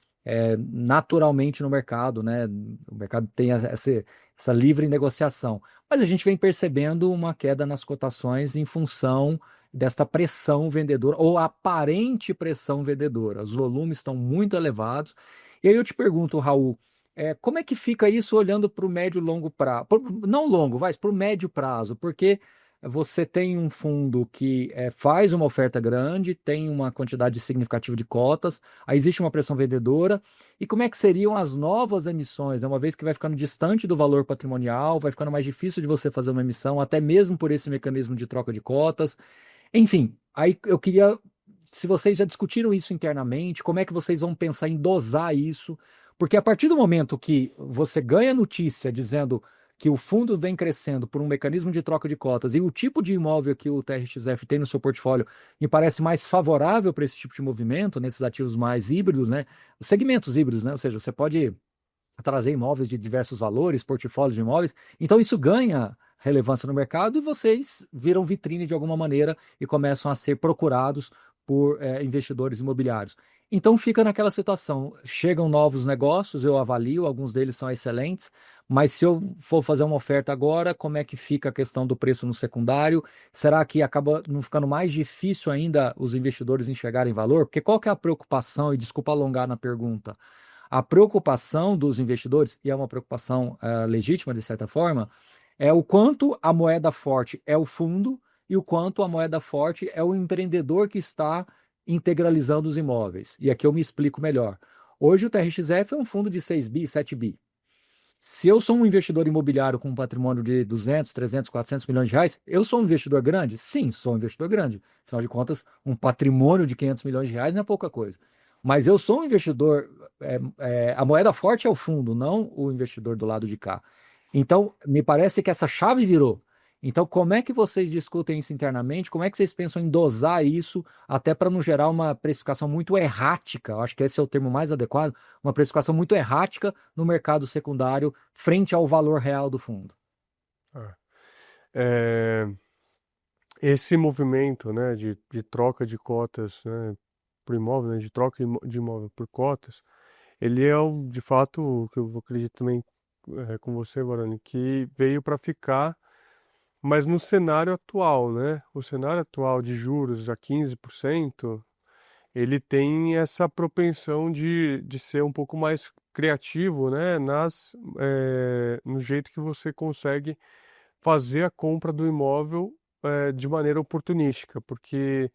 naturalmente no mercado, né? O mercado tem essa livre negociação, mas a gente vem percebendo uma queda nas cotações em função desta pressão vendedora, ou aparente pressão vendedora. Os volumes estão muito elevados. E aí eu te pergunto, Raul, como é que fica isso olhando para o médio e longo prazo? Não longo, vai, para o médio prazo, porque você tem um fundo que faz uma oferta grande, tem uma quantidade significativa de cotas, aí existe uma pressão vendedora. E como é que seriam as novas emissões, né? Uma vez que vai ficando distante do valor patrimonial, vai ficando mais difícil de você fazer uma emissão, até mesmo por esse mecanismo de troca de cotas. Enfim, aí eu queria, se vocês já discutiram isso internamente, como é que vocês vão pensar em dosar isso? Porque a partir do momento que você ganha notícia dizendo que o fundo vem crescendo por um mecanismo de troca de cotas e o tipo de imóvel que o TRXF tem no seu portfólio me parece mais favorável para esse tipo de movimento, nesses ativos mais híbridos, né? Os segmentos híbridos, né? Ou seja, você pode trazer imóveis de diversos valores, portfólios de imóveis. Então isso ganha relevância no mercado e vocês viram vitrine de alguma maneira e começam a ser procurados por investidores imobiliários. Então fica naquela situação, chegam novos negócios, eu avalio, alguns deles são excelentes, mas se eu for fazer uma oferta agora, como é que fica a questão do preço no secundário? Será que acaba não ficando mais difícil ainda os investidores enxergarem valor? Porque qual que é a preocupação, e desculpa alongar na pergunta, a preocupação dos investidores, e é uma preocupação legítima de certa forma, é o quanto a moeda forte é o fundo e o quanto a moeda forte é o empreendedor que está integralizando os imóveis. E aqui eu me explico melhor. Hoje o TRXF é um fundo de 6 bi, 7 bi. Se eu sou um investidor imobiliário com um patrimônio de 200, 300, 400 milhões de reais, eu sou um investidor grande? Sim, sou um investidor grande. Afinal de contas, um patrimônio de 500 milhões de reais não é pouca coisa. Mas eu sou um investidor, a moeda forte é o fundo, não o investidor do lado de cá. Então, me parece que essa chave virou. Então, como é que vocês discutem isso internamente? Como é que vocês pensam em dosar isso, até para não gerar uma precificação muito errática? Eu acho que esse é o termo mais adequado, uma precificação muito errática no mercado secundário frente ao valor real do fundo. Ah, é, esse movimento, né, de troca de cotas, né, por imóvel, né, de troca de imóvel por cotas, ele é de fato o que eu acredito também com você, Baroni, que veio para ficar, mas no cenário atual, né? O cenário atual de juros a 15%, ele tem essa propensão de ser um pouco mais criativo, né? No jeito que você consegue fazer a compra do imóvel de maneira oportunística, porque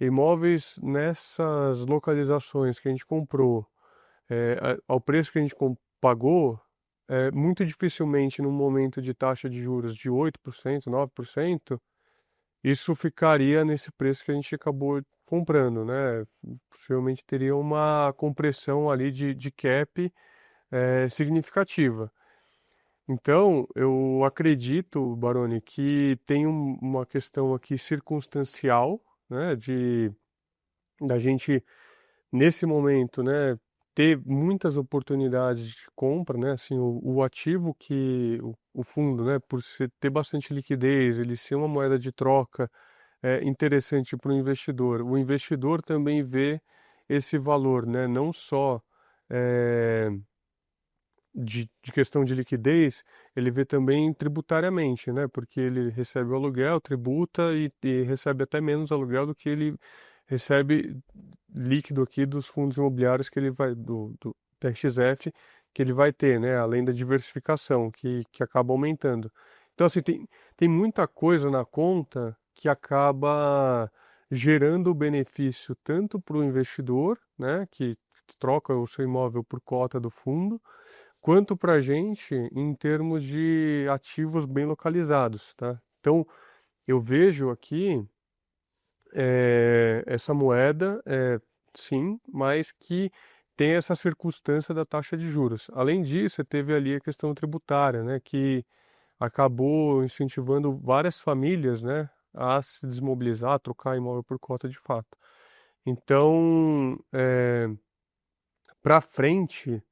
imóveis nessas localizações que a gente comprou, ao preço que a gente pagou, muito dificilmente num momento de taxa de juros de 8%, 9%, isso ficaria nesse preço que a gente acabou comprando, né? Possivelmente teria uma compressão ali de cap significativa. Então, eu acredito, Baroni, que tem uma questão aqui circunstancial, né, da gente nesse momento, né, ter muitas oportunidades de compra, né, assim, o ativo que o fundo, né, por ter bastante liquidez, ele ser uma moeda de troca interessante para o investidor. O investidor também vê esse valor, né, não só eh, de questão de liquidez, ele vê também tributariamente, né? Porque ele recebe o aluguel, tributa e recebe até menos aluguel do que ele recebe líquido aqui dos fundos imobiliários que ele vai, do TRXF, que ele vai ter, né? Além da diversificação, que acaba aumentando. Então, assim, tem muita coisa na conta que acaba gerando benefício tanto para o investidor, né? Que troca o seu imóvel por cota do fundo, quanto para a gente em termos de ativos bem localizados, tá? Então, eu vejo aqui essa moeda, sim, mas que tem essa circunstância da taxa de juros. Além disso, teve ali a questão tributária, né, que acabou incentivando várias famílias, né, a se desmobilizar, a trocar imóvel por cota de fato. Então, para frente,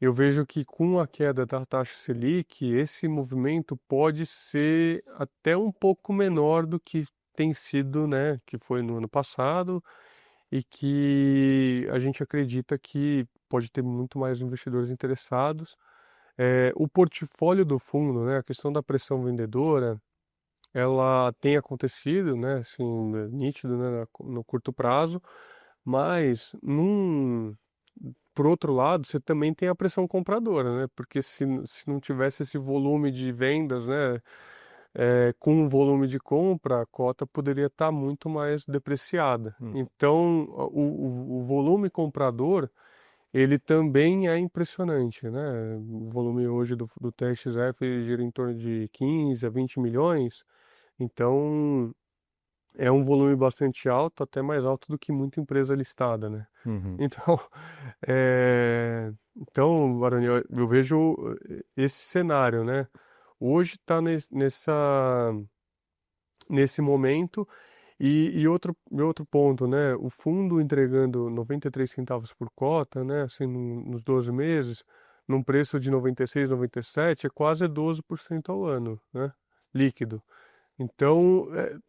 eu vejo que com a queda da taxa Selic, esse movimento pode ser até um pouco menor do que tem sido, né, que foi no ano passado e que a gente acredita que pode ter muito mais investidores interessados. O portfólio do fundo, né, a questão da pressão vendedora, ela tem acontecido, né, assim, nítido, né, no curto prazo, mas por outro lado, você também tem a pressão compradora, né? Porque se não tivesse esse volume de vendas, né, com o volume de compra, a cota poderia estar muito mais depreciada. Então, o volume comprador, ele também é impressionante, né? O volume hoje do TXF gira em torno de 15 a 20 milhões. Então, é um volume bastante alto, até mais alto do que muita empresa listada, né? Uhum. Então, Baroni, eu vejo esse cenário, né? Hoje está nesse momento e outro ponto, né? O fundo entregando 93 centavos por cota, né? Assim, nos 12 meses, num preço de 96, 97, é quase 12% ao ano, né? Líquido. Então,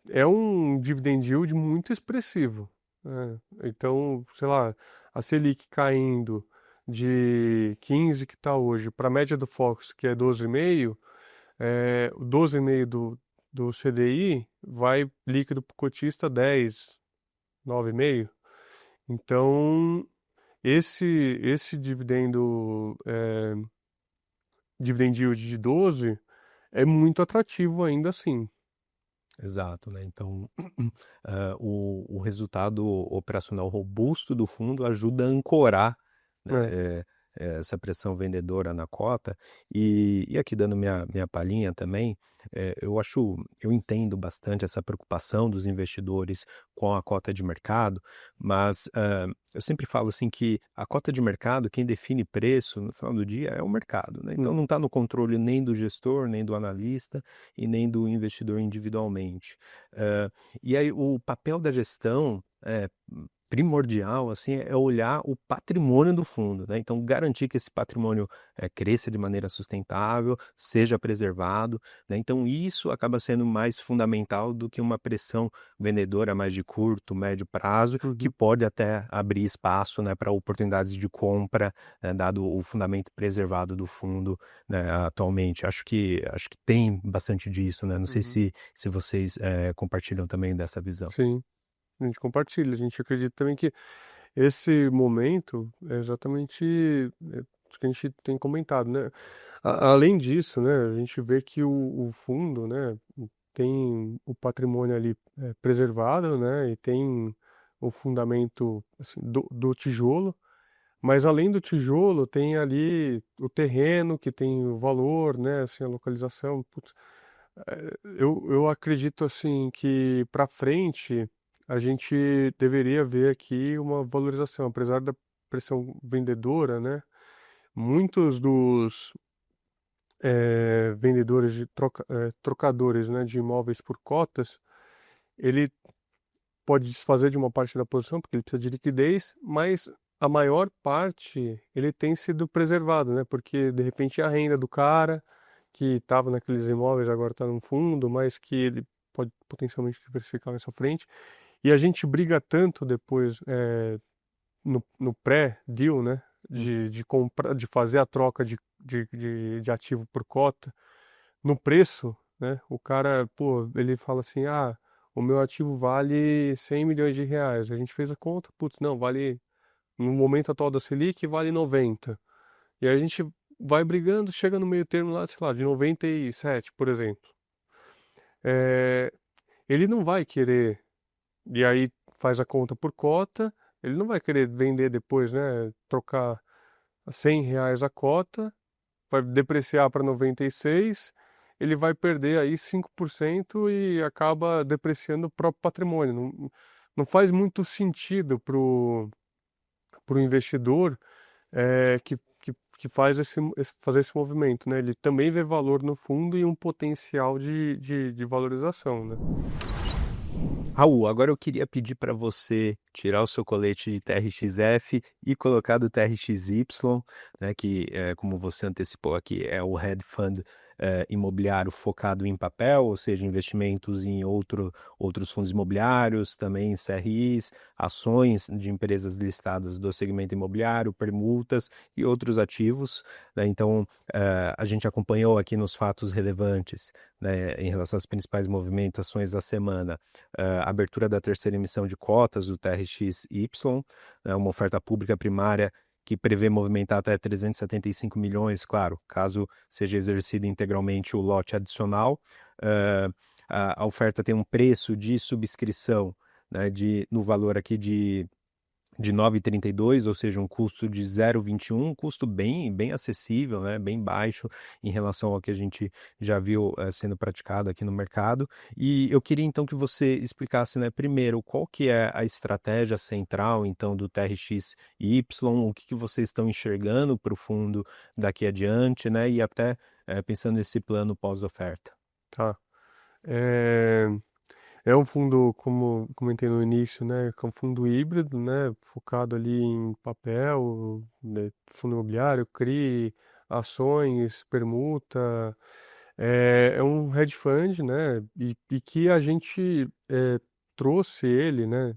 é um dividend yield muito expressivo, né? Então, sei lá, a Selic caindo de 15 que está hoje para a média do Fox, que é 12,5, o 12,5 do CDI vai líquido para o cotista 10, 9,5. Então, esse dividend yield de 12 é muito atrativo ainda assim. Exato, né? Então, o resultado operacional robusto do fundo ajuda a ancorar, né, É. essa pressão vendedora na cota. E aqui dando minha palhinha também, eu entendo bastante essa preocupação dos investidores com a cota de mercado, mas eu sempre falo assim que a cota de mercado, quem define preço no final do dia é o mercado, né? Então Hum, não está no controle nem do gestor, nem do analista e nem do investidor individualmente. Eh, e aí o papel da gestão é primordial, assim, é olhar o patrimônio do fundo, né? Então garantir que esse patrimônio cresça de maneira sustentável, seja preservado, né? Então isso acaba sendo mais fundamental do que uma pressão vendedora mais de curto, médio prazo, que uhum. pode até abrir espaço, né, para oportunidades de compra, né, dado o fundamento preservado do fundo, né, atualmente. Acho que tem bastante disso, né? Não sei Uhum. se vocês compartilham também dessa visão. Sim, a gente compartilha. A gente acredita também que esse momento é exatamente o que a gente tem comentado, né? Além disso, né, a gente vê que o fundo, né, tem o patrimônio ali preservado, né, e tem o fundamento assim, do tijolo, mas além do tijolo tem ali o terreno que tem o valor, né, assim, a localização. Putz, eu acredito assim que para frente a gente deveria ver aqui uma valorização, apesar da pressão vendedora, né? Muitos dos vendedores trocadores, né, de imóveis por cotas, ele pode desfazer de uma parte da posição porque ele precisa de liquidez, mas a maior parte ele tem sido preservado, né? Porque de repente a renda do cara que estava naqueles imóveis agora está num fundo, mas que ele pode potencialmente diversificar mais à frente. E a gente briga tanto depois no pré-deal, né? De comprar, de fazer a troca de ativo por cota no preço, né? O cara, pô, ele fala assim, ah, o meu ativo vale 100 milhões de reais. A gente fez a conta, putz, não, vale, no momento atual da Selic, vale 90. E aí a gente vai brigando, chega no meio termo lá, sei lá, de 97, por exemplo. É, ele não vai querer, e aí faz a conta por cota, ele não vai querer vender depois, né? Trocar a 100 reais a cota, vai depreciar para 96, ele vai perder aí 5% e acaba depreciando o próprio patrimônio. Não faz muito sentido para o investidor que faz fazer esse movimento, né? Ele também vê valor no fundo e um potencial de valorização, né? Raul, agora eu queria pedir para você tirar o seu colete de TRXF e colocar do TRXY, né, que, como você antecipou aqui, é o hedge fund imobiliário focado em papel, ou seja, investimentos em outros fundos imobiliários, também CRIs, ações de empresas listadas do segmento imobiliário, permutas e outros ativos, né? Então, a gente acompanhou aqui nos fatos relevantes, né, em relação às principais movimentações da semana, a abertura da terceira emissão de cotas do TRXY, né, uma oferta pública primária que prevê movimentar até 375 milhões, claro, caso seja exercido integralmente o lote adicional. A oferta tem um preço de subscrição, né, no valor aqui de 9,32, ou seja, um custo de 0,21, um custo bem acessível, né, bem baixo em relação ao que a gente já viu sendo praticado aqui no mercado. E eu queria então que você explicasse, né, primeiro, qual que é a estratégia central então do TRXY, o que vocês estão enxergando para o fundo daqui adiante, né, e até pensando nesse plano pós-oferta. Tá. É, é um fundo, como comentei no início, né, que é um fundo híbrido, né, focado ali em papel, né, fundo imobiliário, CRI, ações, permuta. É um hedge fund, né, e que a gente trouxe ele, né,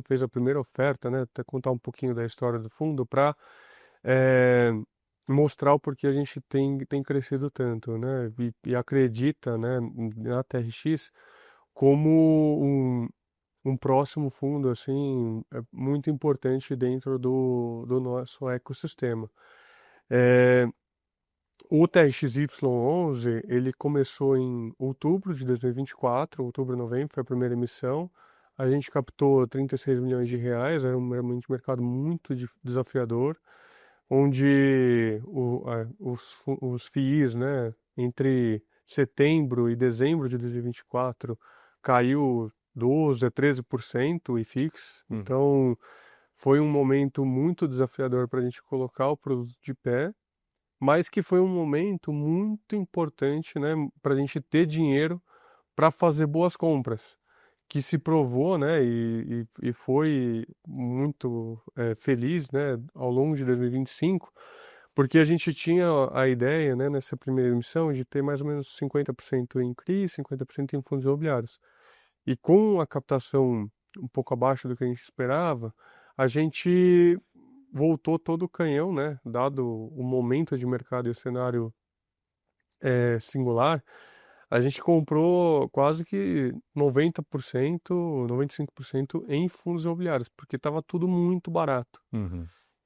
fez a primeira oferta, né, até contar um pouquinho da história do fundo para mostrar o porquê a gente tem crescido tanto, né, e acredita, né, na TRX como um próximo fundo assim muito importante dentro do nosso ecossistema. É, o TRXY11 ele começou em outubro de 2024, outubro, novembro, foi a primeira emissão. A gente captou 36 milhões de reais, era realmente um mercado muito desafiador, onde os FIIs, né, entre setembro e dezembro de 2024 caiu 12 a 13% o IFIX. Então, foi um momento muito desafiador para a gente colocar o produto de pé, mas que foi um momento muito importante, né, para a gente ter dinheiro para fazer boas compras, que se provou, né, e foi muito feliz, né, ao longo de 2025, porque a gente tinha a ideia, né, nessa primeira emissão, de ter mais ou menos 50% em CRI, 50% em fundos imobiliários. E com a captação um pouco abaixo do que a gente esperava, a gente voltou todo o canhão, né, dado o momento de mercado e o cenário singular, a gente comprou quase que 90%, 95% em fundos imobiliários, porque estava tudo muito barato.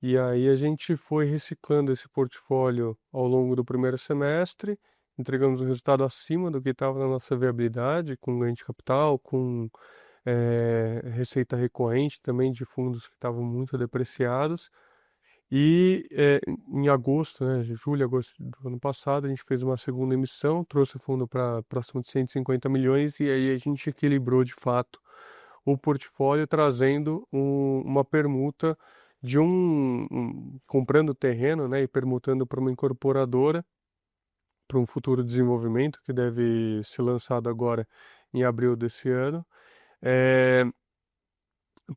E aí a gente foi reciclando esse portfólio ao longo do primeiro semestre, entregamos um resultado acima do que estava na nossa viabilidade, com ganho de capital, com receita recorrente também de fundos que estavam muito depreciados. E em agosto, né, julho, agosto do ano passado, a gente fez uma segunda emissão, trouxe o fundo para próximo de 150 milhões e aí a gente equilibrou de fato o portfólio, trazendo uma permuta de comprando terreno, né, e permutando para uma incorporadora para um futuro desenvolvimento que deve ser lançado agora em abril desse ano.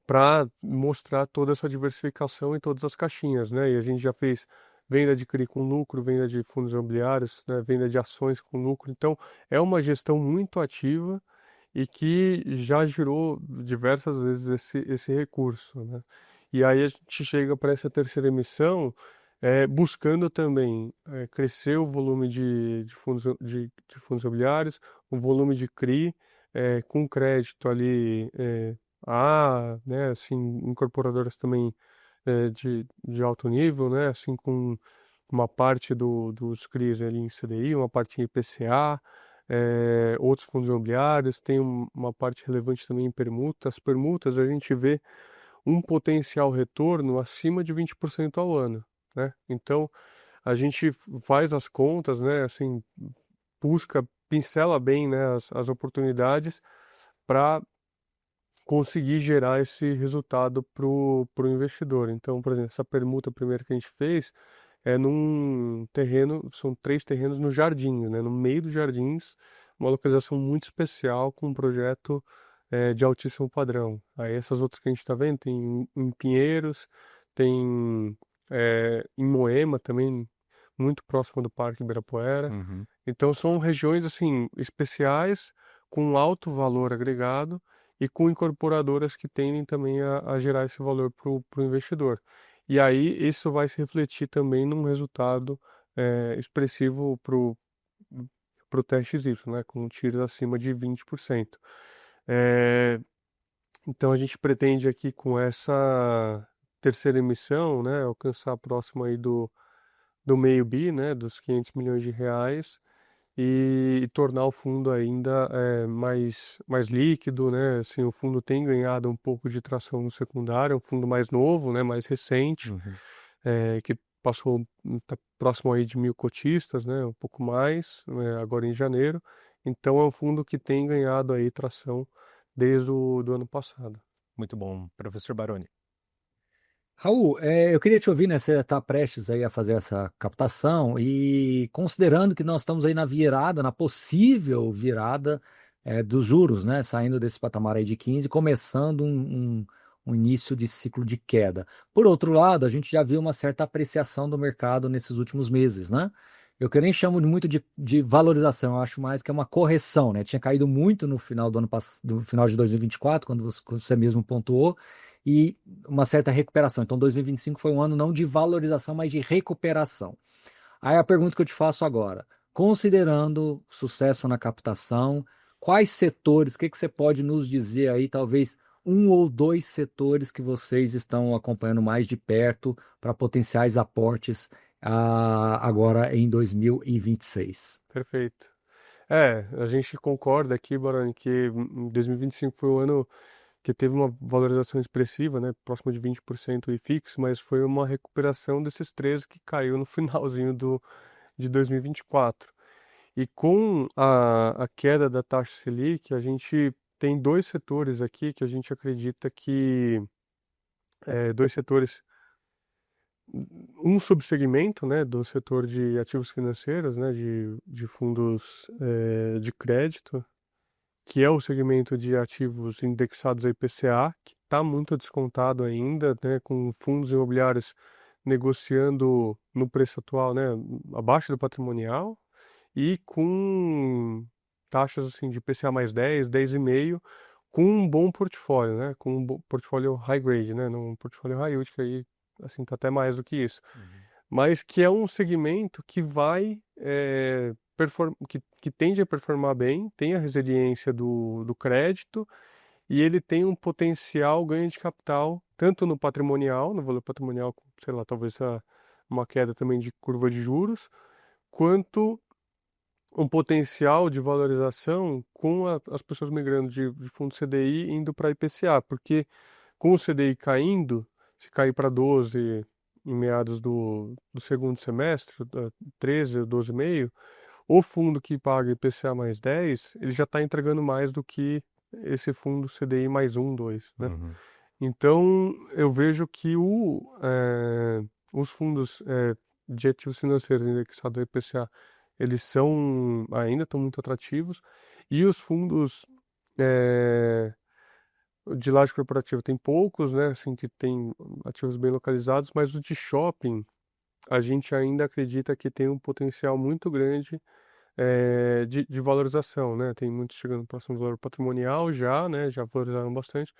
Para mostrar toda essa diversificação em todas as caixinhas, né? E a gente já fez venda de CRI com lucro, venda de fundos imobiliários, né? Venda de ações com lucro. Então, é uma gestão muito ativa e que já girou diversas vezes esse recurso, né? E aí a gente chega para essa terceira emissão buscando também crescer o volume de fundos imobiliários, o volume de CRI, com crédito ali né, assim, incorporadoras também de alto nível, né, assim, com uma parte dos CRIs ali em CDI, uma parte em IPCA, outros fundos imobiliários, tem uma parte relevante também em permutas. As permutas a gente vê um potencial retorno acima de 20% ao ano, né? Então, a gente faz as contas, né, assim, busca, pincela bem, né, as oportunidades para conseguir gerar esse resultado para o investidor. Então, por exemplo, essa permuta primeira que a gente fez é num terreno, são 3 terrenos no Jardins, né, no meio dos Jardins, uma localização muito especial com um projeto de altíssimo padrão. Aí essas outras que a gente está vendo, tem em Pinheiros, tem em Moema também, muito próximo do Parque Ibirapuera. Então são regiões assim especiais, com alto valor agregado e com incorporadoras que tendem também a gerar esse valor para o investidor. E aí isso vai se refletir também num resultado expressivo para o TXY, né, com tiros acima de 20%. Então a gente pretende aqui com essa terceira emissão, né, alcançar próximo aí do meio bi, né, dos 500 milhões de reais, e tornar o fundo ainda mais líquido, né? Assim, o fundo tem ganhado um pouco de tração no secundário, é um fundo mais novo, né? Mais recente, que passou, tá próximo aí de 1.000 cotistas, né? Um pouco mais, agora em janeiro. Então é um fundo que tem ganhado aí tração desde o do ano passado. Muito bom, professor Baroni. Raul, eu queria te ouvir, né? Você está prestes aí a fazer essa captação e considerando que nós estamos aí na virada, na possível virada dos juros, né? Saindo desse patamar aí de 15, começando um início de ciclo de queda. Por outro lado, a gente já viu uma certa apreciação do mercado nesses últimos meses, né? Eu que nem chamo muito de valorização, eu acho mais que é uma correção, né? Tinha caído muito no final do final de 2024, quando você mesmo pontuou, e uma certa recuperação. Então, 2025 foi um ano não de valorização, mas de recuperação. Aí a pergunta que eu te faço agora, considerando sucesso na captação, quais setores, o que você pode nos dizer aí, talvez um ou dois setores que vocês estão acompanhando mais de perto para potenciais aportes agora em 2026? Perfeito. A gente concorda aqui, Barani, que 2025 foi um ano que teve uma valorização expressiva, né, próxima de 20% o IFIX, mas foi uma recuperação desses 13 que caiu no finalzinho de 2024. E com a queda da taxa Selic, a gente tem dois setores aqui que a gente acredita que dois setores, um subsegmento, né, do setor de ativos financeiros, né, de fundos de crédito, que é o segmento de ativos indexados a IPCA, que está muito descontado ainda, né, com fundos imobiliários negociando no preço atual, né, abaixo do patrimonial, e com taxas assim de IPCA mais 10, 10,5, com um bom portfólio, né, com um portfólio high grade, né, num portfólio high yield, que aí assim tá até mais do que isso, mas que é um segmento que vai que tende a performar bem, tem a resiliência do crédito e ele tem um potencial ganho de capital, tanto no patrimonial, no valor patrimonial, sei lá, talvez uma queda também de curva de juros, quanto um potencial de valorização com as pessoas migrando de fundo CDI indo para IPCA, porque com o CDI caindo, se cair para 12 em meados do segundo semestre, 13 ou 12,5, o fundo que paga IPCA mais 10, ele já está entregando mais do que esse fundo CDI mais 1, 2, né? Uhum. Então, eu vejo que os fundos de ativos financeiros indexados ao IPCA, eles ainda estão muito atrativos, e os fundos de laje corporativa tem poucos, né, assim, que tem ativos bem localizados, mas os de shopping, a gente ainda acredita que tem um potencial muito grande de valorização, né? Tem muitos chegando próximo do valor patrimonial já, né? Já valorizaram bastante,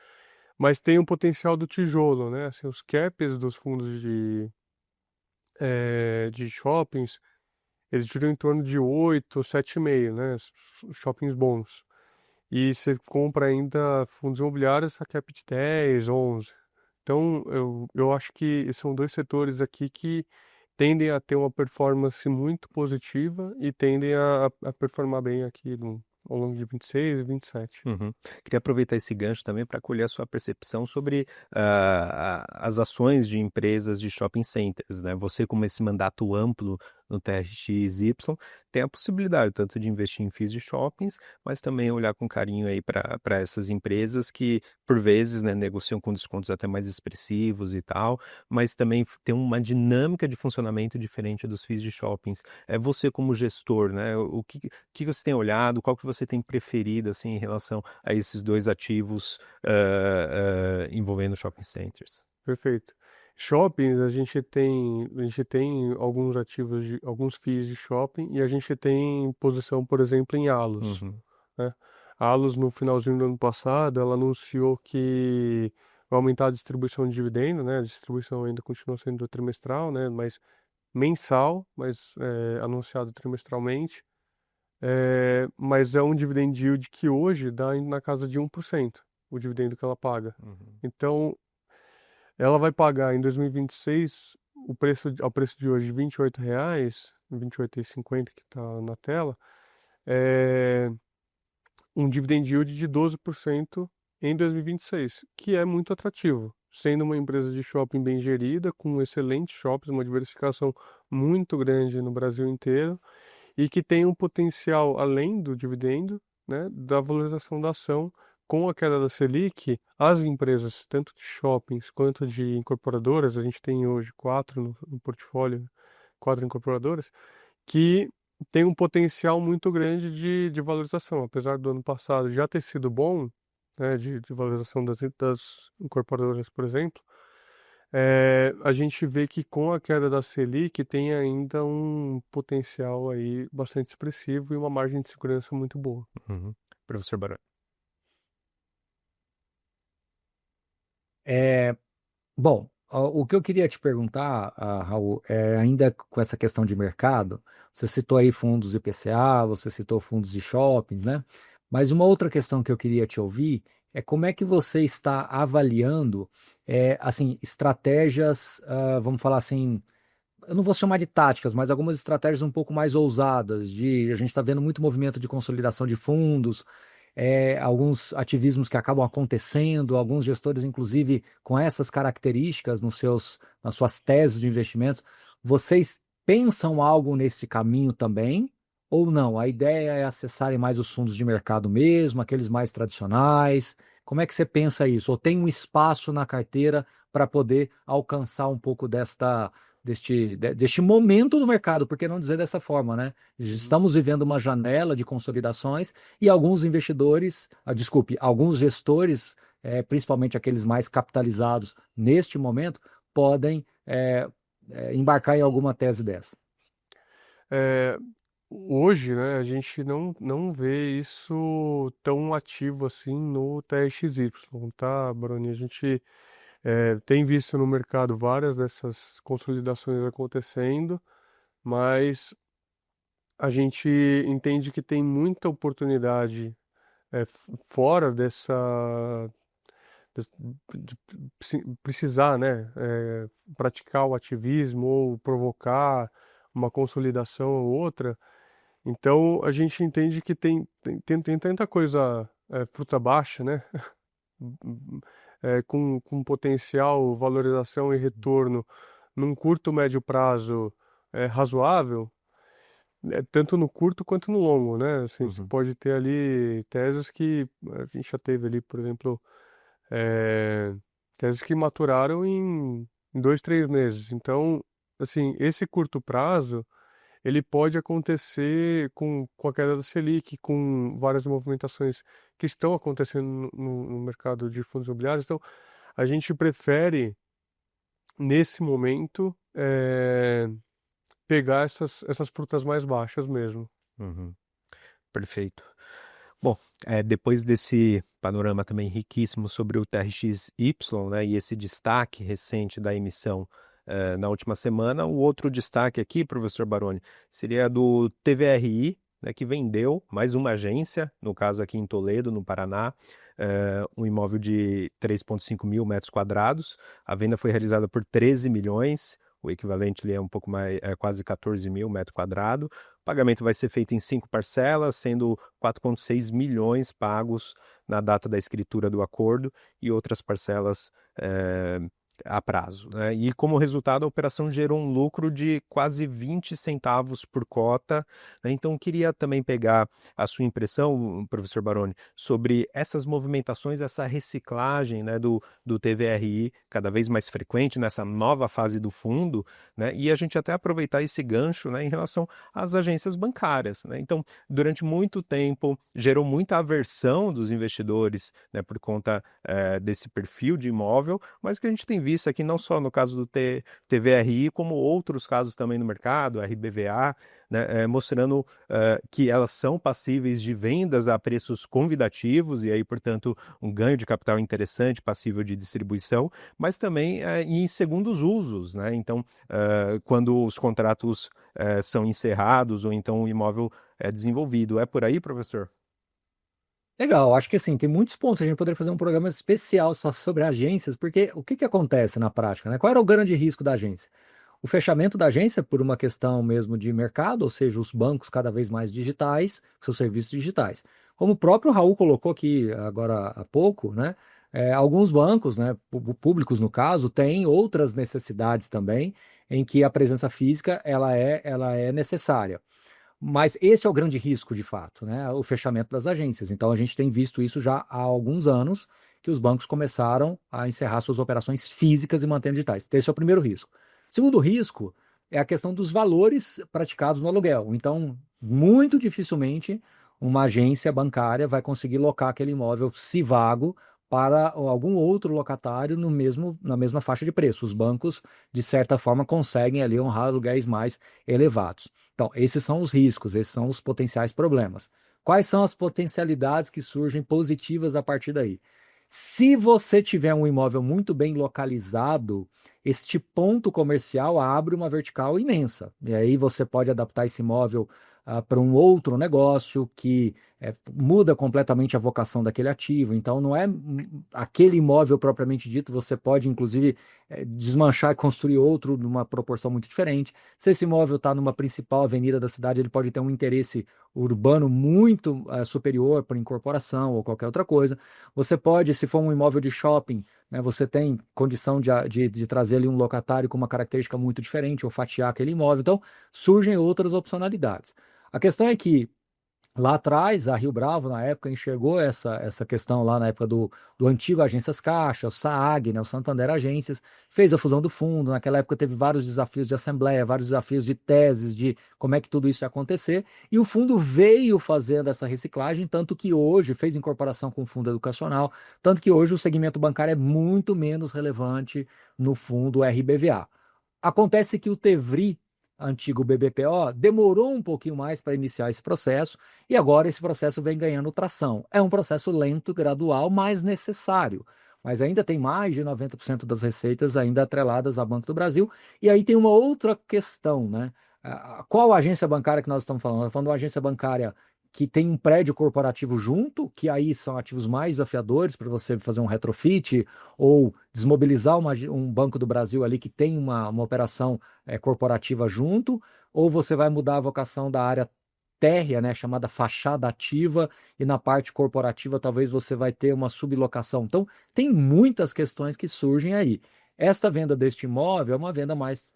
mas tem um potencial do tijolo, né? Assim, os caps dos fundos de shoppings, eles giram em torno de 8, 7,5, né? Shoppings bons. E você compra ainda fundos imobiliários a cap de 10, 11. Então, eu acho que são dois setores aqui que tendem a ter uma performance muito positiva e tendem a performar bem aqui ao longo de 26 e 27. Uhum. Queria aproveitar esse gancho também para colher a sua percepção sobre as ações de empresas de shopping centers, né? Você, como esse mandato amplo no TRXY, tem a possibilidade tanto de investir em FIIs de shoppings, mas também olhar com carinho aí para essas empresas que, por vezes, né, negociam com descontos até mais expressivos e tal, mas também tem uma dinâmica de funcionamento diferente dos FIIs de shoppings. É você como gestor, né? O que você tem olhado, qual que você tem preferido assim em relação a esses dois ativos envolvendo shopping centers? Perfeito. Shoppings, a gente tem alguns ativos, alguns FIIs de shopping e a gente tem posição, por exemplo, em Allos, Uhum, né? A Allos, no finalzinho do ano passado, ela anunciou que vai aumentar a distribuição de dividendo, né? A distribuição ainda continua sendo trimestral, né? Mas mensal, mas anunciado trimestralmente. Mas é um dividend yield que hoje dá na casa de 1%, o dividendo que ela paga. uhum, Então, ela vai pagar em 2026 ao preço de hoje, R$ 28, R$ 28,50 que está na tela, é um dividend yield de 12% em 2026, que é muito atrativo, sendo uma empresa de shopping bem gerida, com excelentes shoppings, uma diversificação muito grande no Brasil inteiro, e que tem um potencial, além do dividendo, né, da valorização da ação. Com a queda da Selic, as empresas, tanto de shoppings quanto de incorporadoras, a gente tem hoje 4 no portfólio, 4 incorporadoras, que tem um potencial muito grande de valorização. Apesar do ano passado já ter sido bom, né, de valorização das incorporadoras, por exemplo, a gente vê que com a queda da Selic tem ainda um potencial aí bastante expressivo e uma margem de segurança muito boa. uhum. Professor Barão. Bom, o que eu queria te perguntar, Raul, ainda com essa questão de mercado, você citou aí fundos IPCA, você citou fundos de shopping, né? Mas uma outra questão que eu queria te ouvir é como é que você está avaliando, assim, estratégias, vamos falar assim, eu não vou chamar de táticas, mas algumas estratégias um pouco mais ousadas, a gente está vendo muito movimento de consolidação de fundos, alguns ativismos que acabam acontecendo, alguns gestores, inclusive, com essas características nas suas teses de investimentos. Vocês pensam algo nesse caminho também? Ou não? A ideia é acessarem mais os fundos de mercado mesmo, aqueles mais tradicionais? Como é que você pensa isso? Ou tem um espaço na carteira para poder alcançar um pouco deste momento do mercado, por que não dizer dessa forma, né? Estamos vivendo uma janela de consolidações e alguns investidores, alguns gestores, principalmente aqueles mais capitalizados neste momento, podem embarcar em alguma tese dessa. É, hoje, né, a gente não vê isso tão ativo assim no TXY, tá, Baroni? A gente tem visto no mercado várias dessas consolidações acontecendo, mas a gente entende que tem muita oportunidade fora de precisar, né, praticar o ativismo ou provocar uma consolidação ou outra. Então a gente entende que tem tanta coisa fruta baixa, né, com potencial valorização e retorno num curto, médio prazo razoável, tanto no curto quanto no longo, né? Assim, você Uhum. pode ter ali teses que a gente já teve ali, por exemplo, eh, teses que maturaram em 2, 3 meses. Então, assim, esse curto prazo ele pode acontecer com a queda da Selic, com várias movimentações que estão acontecendo no mercado de fundos imobiliários. Então, a gente prefere, nesse momento, pegar essas frutas mais baixas mesmo. Uhum. Perfeito. Bom, depois desse panorama também riquíssimo sobre o TRXY, né, e esse destaque recente da emissão na última semana, o outro destaque aqui, professor Baroni, seria do TVRI, né, que vendeu mais uma agência, no caso aqui em Toledo, no Paraná, um imóvel de 3,5 mil metros quadrados. A venda foi realizada por 13 milhões, o equivalente ali é um pouco mais, quase 14 mil metros quadrados. O pagamento vai ser feito em 5 parcelas, sendo 4,6 milhões pagos na data da escritura do acordo e outras parcelas a prazo, né? E como resultado, a operação gerou um lucro de quase 20 centavos por cota, né? Então, queria também pegar a sua impressão, professor Baroni, sobre essas movimentações, essa reciclagem, né, do TVRI cada vez mais frequente nessa nova fase do fundo, né? E a gente até aproveitar esse gancho, né, em relação às agências bancárias, né? Então, durante muito tempo, gerou muita aversão dos investidores, né, por conta desse perfil de imóvel, mas o que a gente tem visto aqui, não só no caso do TVRI, como outros casos também no mercado, RBVA, né, mostrando que elas são passíveis de vendas a preços convidativos e aí, portanto, um ganho de capital interessante, passível de distribuição, mas também em segundos usos, né? Então, quando os contratos são encerrados ou então o imóvel é desenvolvido. É por aí, professor? Legal, acho que assim, tem muitos pontos. A gente poderia fazer um programa especial só sobre agências, porque o que que acontece na prática, né? Qual era o grande risco da agência? O fechamento da agência por uma questão mesmo de mercado, ou seja, os bancos cada vez mais digitais, seus serviços digitais. Como o próprio Raul colocou aqui agora há pouco, né? Alguns bancos, né, públicos no caso, têm outras necessidades também, em que a presença física ela é necessária. Mas esse é o grande risco, de fato, né? O fechamento das agências. Então, a gente tem visto isso já há alguns anos, que os bancos começaram a encerrar suas operações físicas e mantendo digitais. Esse é o primeiro risco. Segundo risco é a questão dos valores praticados no aluguel. Então, muito dificilmente uma agência bancária vai conseguir locar aquele imóvel, se vago, para algum outro locatário na mesma faixa de preço. Os bancos, de certa forma, conseguem ali honrar aluguéis mais elevados. Então, esses são os riscos, esses são os potenciais problemas. Quais são as potencialidades que surgem positivas a partir daí? Se você tiver um imóvel muito bem localizado, este ponto comercial abre uma vertical imensa. E aí você pode adaptar esse imóvel para um outro negócio que muda completamente a vocação daquele ativo. Então, não é aquele imóvel propriamente dito, você pode, inclusive, desmanchar e construir outro numa proporção muito diferente. Se esse imóvel está numa principal avenida da cidade, ele pode ter um interesse urbano muito superior para incorporação ou qualquer outra coisa. Você pode, se for um imóvel de shopping, né, você tem condição de trazer ali um locatário com uma característica muito diferente ou fatiar aquele imóvel. Então, surgem outras opcionalidades. A questão é que lá atrás, a Rio Bravo, na época, enxergou essa questão lá na época do antigo Agências Caixa, o SAAG, né, o Santander Agências, fez a fusão do fundo. Naquela época teve vários desafios de assembleia, vários desafios de teses, de como é que tudo isso ia acontecer. E o fundo veio fazendo essa reciclagem, tanto que hoje fez incorporação com o fundo educacional, tanto que hoje o segmento bancário é muito menos relevante no fundo RBVA. Acontece que o Tevri, antigo BBPO, demorou um pouquinho mais para iniciar esse processo e agora esse processo vem ganhando tração. É um processo lento, gradual, mas necessário. Mas ainda tem mais de 90% das receitas ainda atreladas ao Banco do Brasil. E aí tem uma outra questão, né? Qual agência bancária que nós estamos falando? Nós estamos falando de uma agência bancária que tem um prédio corporativo junto, que aí são ativos mais desafiadores para você fazer um retrofit ou desmobilizar um Banco do Brasil ali que tem uma operação corporativa junto, ou você vai mudar a vocação da área térrea, né, chamada fachada ativa, e na parte corporativa talvez você vai ter uma sublocação. Então, tem muitas questões que surgem aí. Esta venda deste imóvel é uma venda mais,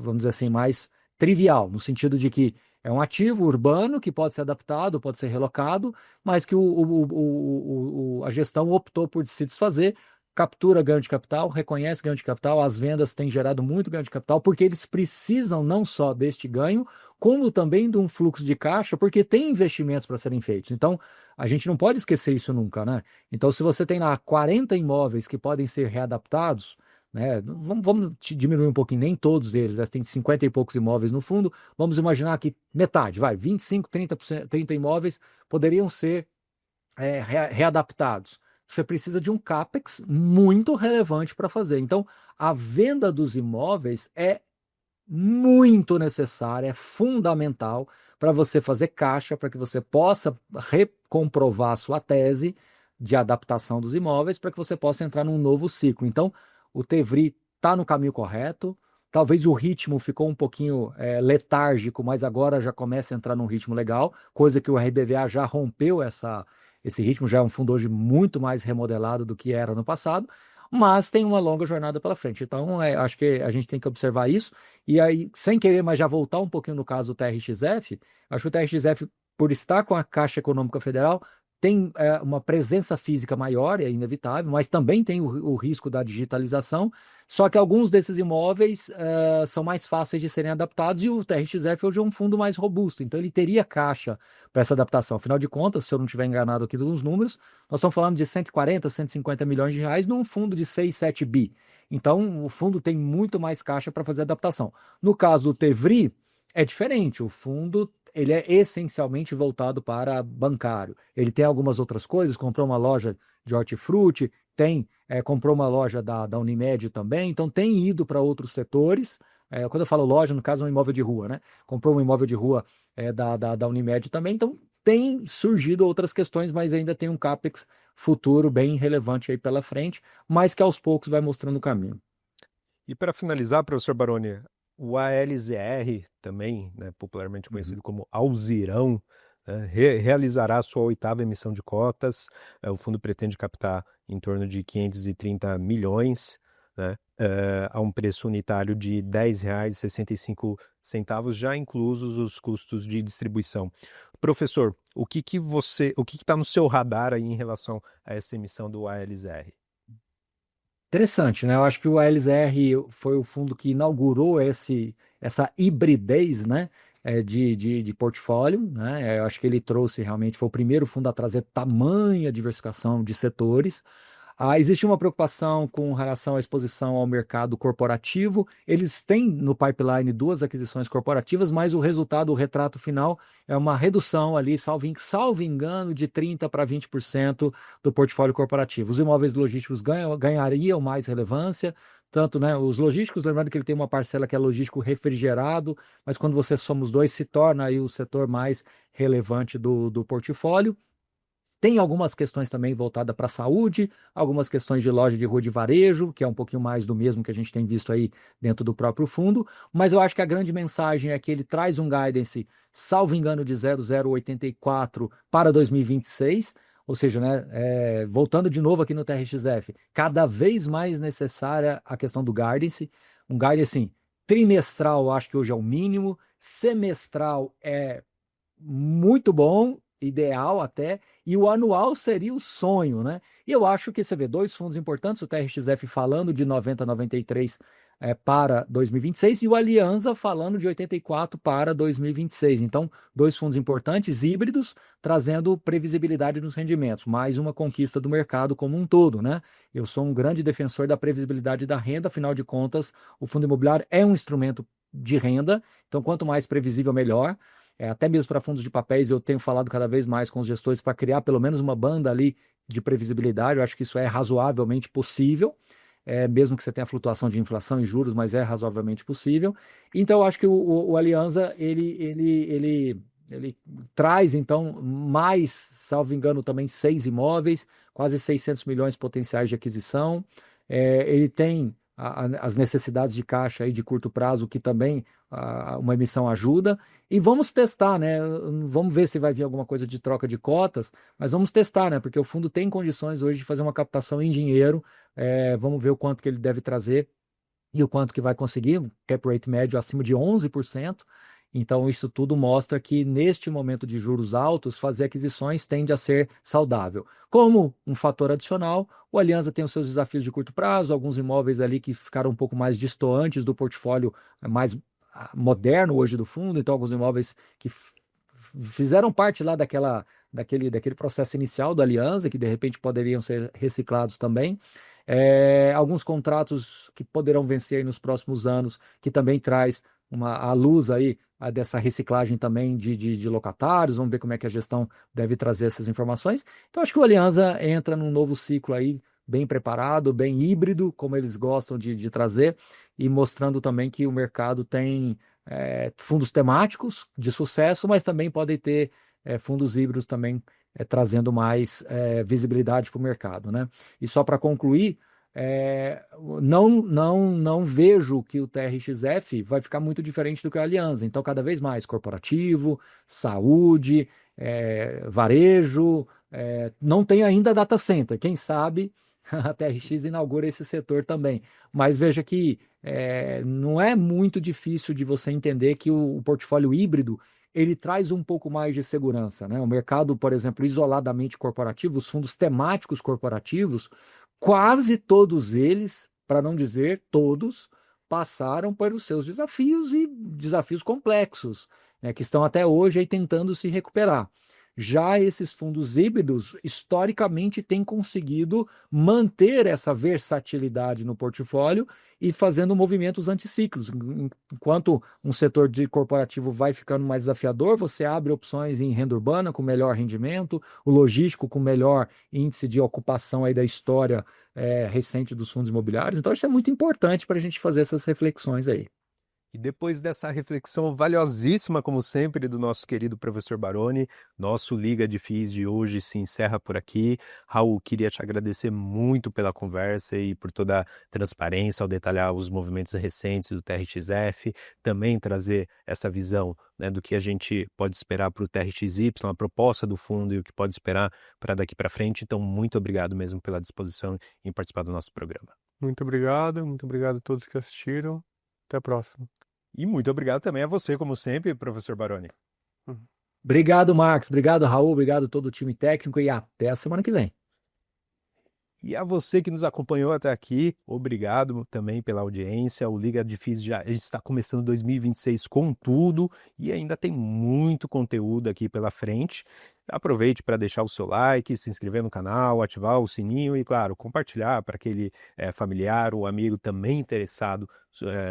vamos dizer assim, mais trivial, no sentido de que é um ativo urbano que pode ser adaptado, pode ser relocado, mas que a gestão optou por se desfazer, captura ganho de capital, reconhece ganho de capital, as vendas têm gerado muito ganho de capital, porque eles precisam não só deste ganho, como também de um fluxo de caixa, porque tem investimentos para serem feitos. Então, a gente não pode esquecer isso nunca, né? Então, se você tem lá 40 imóveis que podem ser readaptados, né? Vamos diminuir um pouquinho, nem todos eles, né? Tem 50 e poucos imóveis no fundo, vamos imaginar que metade, 25, 30 imóveis poderiam ser readaptados. Você precisa de um CAPEX muito relevante para fazer. Então, a venda dos imóveis é muito necessária, é fundamental para você fazer caixa, para que você possa recomprovar a sua tese de adaptação dos imóveis, para que você possa entrar num novo ciclo. Então, o Tevri está no caminho correto. Talvez o ritmo ficou um pouquinho letárgico, mas agora já começa a entrar num ritmo legal, coisa que o RBVA já rompeu esse ritmo, já é um fundo hoje muito mais remodelado do que era no passado, mas tem uma longa jornada pela frente. Então, acho que a gente tem que observar isso. E aí, sem querer, mas já voltar um pouquinho no caso do TRXF, acho que o TRXF, por estar com a Caixa Econômica Federal, tem uma presença física maior, é inevitável, mas também tem o risco da digitalização, só que alguns desses imóveis são mais fáceis de serem adaptados e o TRXF hoje é um fundo mais robusto, então ele teria caixa para essa adaptação. Afinal de contas, se eu não estiver enganado aqui nos números, nós estamos falando de 140, 150 milhões de reais num fundo de 6, 7 bi. Então, o fundo tem muito mais caixa para fazer adaptação. No caso do Tevri, é diferente, o fundo ele é essencialmente voltado para bancário. Ele tem algumas outras coisas, comprou uma loja de hortifruti, comprou uma loja da Unimed também, então tem ido para outros setores. Quando eu falo loja, no caso é um imóvel de rua, né? Comprou um imóvel de rua da Unimed também, então tem surgido outras questões, mas ainda tem um CAPEX futuro bem relevante aí pela frente, mas que aos poucos vai mostrando o caminho. E para finalizar, professor Baroni, o ALZR, também, né, popularmente conhecido como Alzirão, né, realizará a sua 8ª emissão de cotas. O fundo pretende captar em torno de 530 milhões, né, a um preço unitário de R$ 10,65, já inclusos os custos de distribuição. Professor, o que está no seu radar aí em relação a essa emissão do ALZR? Interessante, né? Eu acho que o ALZR foi o fundo que inaugurou essa hibridez, né, de portfólio, né? Eu acho que ele trouxe realmente, foi o primeiro fundo a trazer tamanha diversificação de setores. Existe uma preocupação com relação à exposição ao mercado corporativo. Eles têm no pipeline 2 aquisições corporativas, mas o resultado, o retrato final, é uma redução ali, salvo engano, de 30% para 20% do portfólio corporativo. Os imóveis logísticos ganhariam mais relevância, tanto, né, os logísticos, lembrando que ele tem uma parcela que é logístico refrigerado, mas quando você soma os dois, se torna aí o setor mais relevante do portfólio. Tem algumas questões também voltadas para a saúde, algumas questões de loja de rua de varejo, que é um pouquinho mais do mesmo que a gente tem visto aí dentro do próprio fundo, mas eu acho que a grande mensagem é que ele traz um guidance, salvo engano, de 0,084 para 2026, ou seja, né, voltando de novo aqui no TRXF, cada vez mais necessária a questão do guidance, um guidance assim, trimestral eu acho que hoje é o mínimo, semestral é muito bom, ideal até, e o anual seria o sonho, né? E eu acho que você vê dois fundos importantes, o TRXF falando de 90 a 93 para 2026 e o Alianza falando de 84 para 2026. Então, dois fundos importantes, híbridos, trazendo previsibilidade nos rendimentos, mais uma conquista do mercado como um todo, né? Eu sou um grande defensor da previsibilidade da renda, afinal de contas, o fundo imobiliário é um instrumento de renda, então quanto mais previsível, melhor. Até mesmo para fundos de papéis, eu tenho falado cada vez mais com os gestores para criar pelo menos uma banda ali de previsibilidade. Eu acho que isso é razoavelmente possível, mesmo que você tenha flutuação de inflação e juros, mas é razoavelmente possível. Então, eu acho que o Alianza, ele traz, então, mais, salvo engano, também 6 imóveis, quase 600 milhões potenciais de aquisição. Ele tem as necessidades de caixa aí de curto prazo, que também uma emissão ajuda. E vamos testar, né? Vamos ver se vai vir alguma coisa de troca de cotas, mas vamos testar, né? Porque o fundo tem condições hoje de fazer uma captação em dinheiro. Vamos ver o quanto que ele deve trazer e o quanto que vai conseguir, um cap rate médio acima de 11%. Então, isso tudo mostra que, neste momento de juros altos, fazer aquisições tende a ser saudável. Como um fator adicional, o Alianza tem os seus desafios de curto prazo, alguns imóveis ali que ficaram um pouco mais distantes do portfólio mais moderno hoje do fundo, então alguns imóveis que fizeram parte lá daquele processo inicial do Alianza, que de repente poderiam ser reciclados também. Alguns contratos que poderão vencer aí nos próximos anos, que também traz a luz aí dessa reciclagem também de locatários. Vamos ver como é que a gestão deve trazer essas informações. Então, acho que o Alianza entra num novo ciclo aí, bem preparado, bem híbrido, como eles gostam de trazer, e mostrando também que o mercado tem fundos temáticos de sucesso, mas também podem ter fundos híbridos também trazendo mais visibilidade para o mercado, né? E só para concluir, não vejo que o TRXF vai ficar muito diferente do que a Alianza. Então, cada vez mais corporativo, saúde, varejo, não tem ainda data center. Quem sabe a TRX inaugura esse setor também. Mas veja que não é muito difícil de você entender que o portfólio híbrido ele traz um pouco mais de segurança, né? O mercado, por exemplo, isoladamente corporativo, os fundos temáticos corporativos, quase todos eles, para não dizer todos, passaram pelos seus desafios e desafios complexos, né, que estão até hoje aí tentando se recuperar. Já esses fundos híbridos, historicamente, têm conseguido manter essa versatilidade no portfólio e fazendo movimentos anticíclicos. Enquanto um setor de corporativo vai ficando mais desafiador, você abre opções em renda urbana com melhor rendimento, o logístico com melhor índice de ocupação aí da história recente dos fundos imobiliários. Então, isso é muito importante para a gente fazer essas reflexões aí. E depois dessa reflexão valiosíssima, como sempre, do nosso querido professor Baroni, nosso Liga de FIIs de hoje se encerra por aqui. Raul, queria te agradecer muito pela conversa e por toda a transparência ao detalhar os movimentos recentes do TRXF, também trazer essa visão, né, do que a gente pode esperar para o TRXY, a proposta do fundo e o que pode esperar para daqui para frente. Então, muito obrigado mesmo pela disposição em participar do nosso programa. Muito obrigado a todos que assistiram. Até a próxima. E muito obrigado também a você, como sempre, professor Baroni. Obrigado, Marcos. Obrigado, Raul. Obrigado a todo o time técnico e até a semana que vem. E a você que nos acompanhou até aqui, obrigado também pela audiência. O Liga de FIIs já está começando 2026 com tudo e ainda tem muito conteúdo aqui pela frente. Aproveite para deixar o seu like, se inscrever no canal, ativar o sininho e, claro, compartilhar para aquele familiar ou amigo também interessado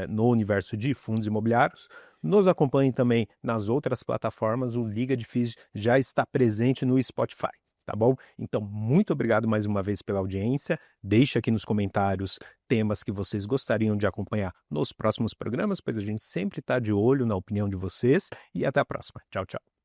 no universo de fundos imobiliários. Nos acompanhe também nas outras plataformas. O Liga de FIIs já está presente no Spotify. tá bom? Então, muito obrigado mais uma vez pela audiência. Deixa aqui nos comentários temas que vocês gostariam de acompanhar nos próximos programas, pois a gente sempre está de olho na opinião de vocês. E até a próxima. Tchau, tchau.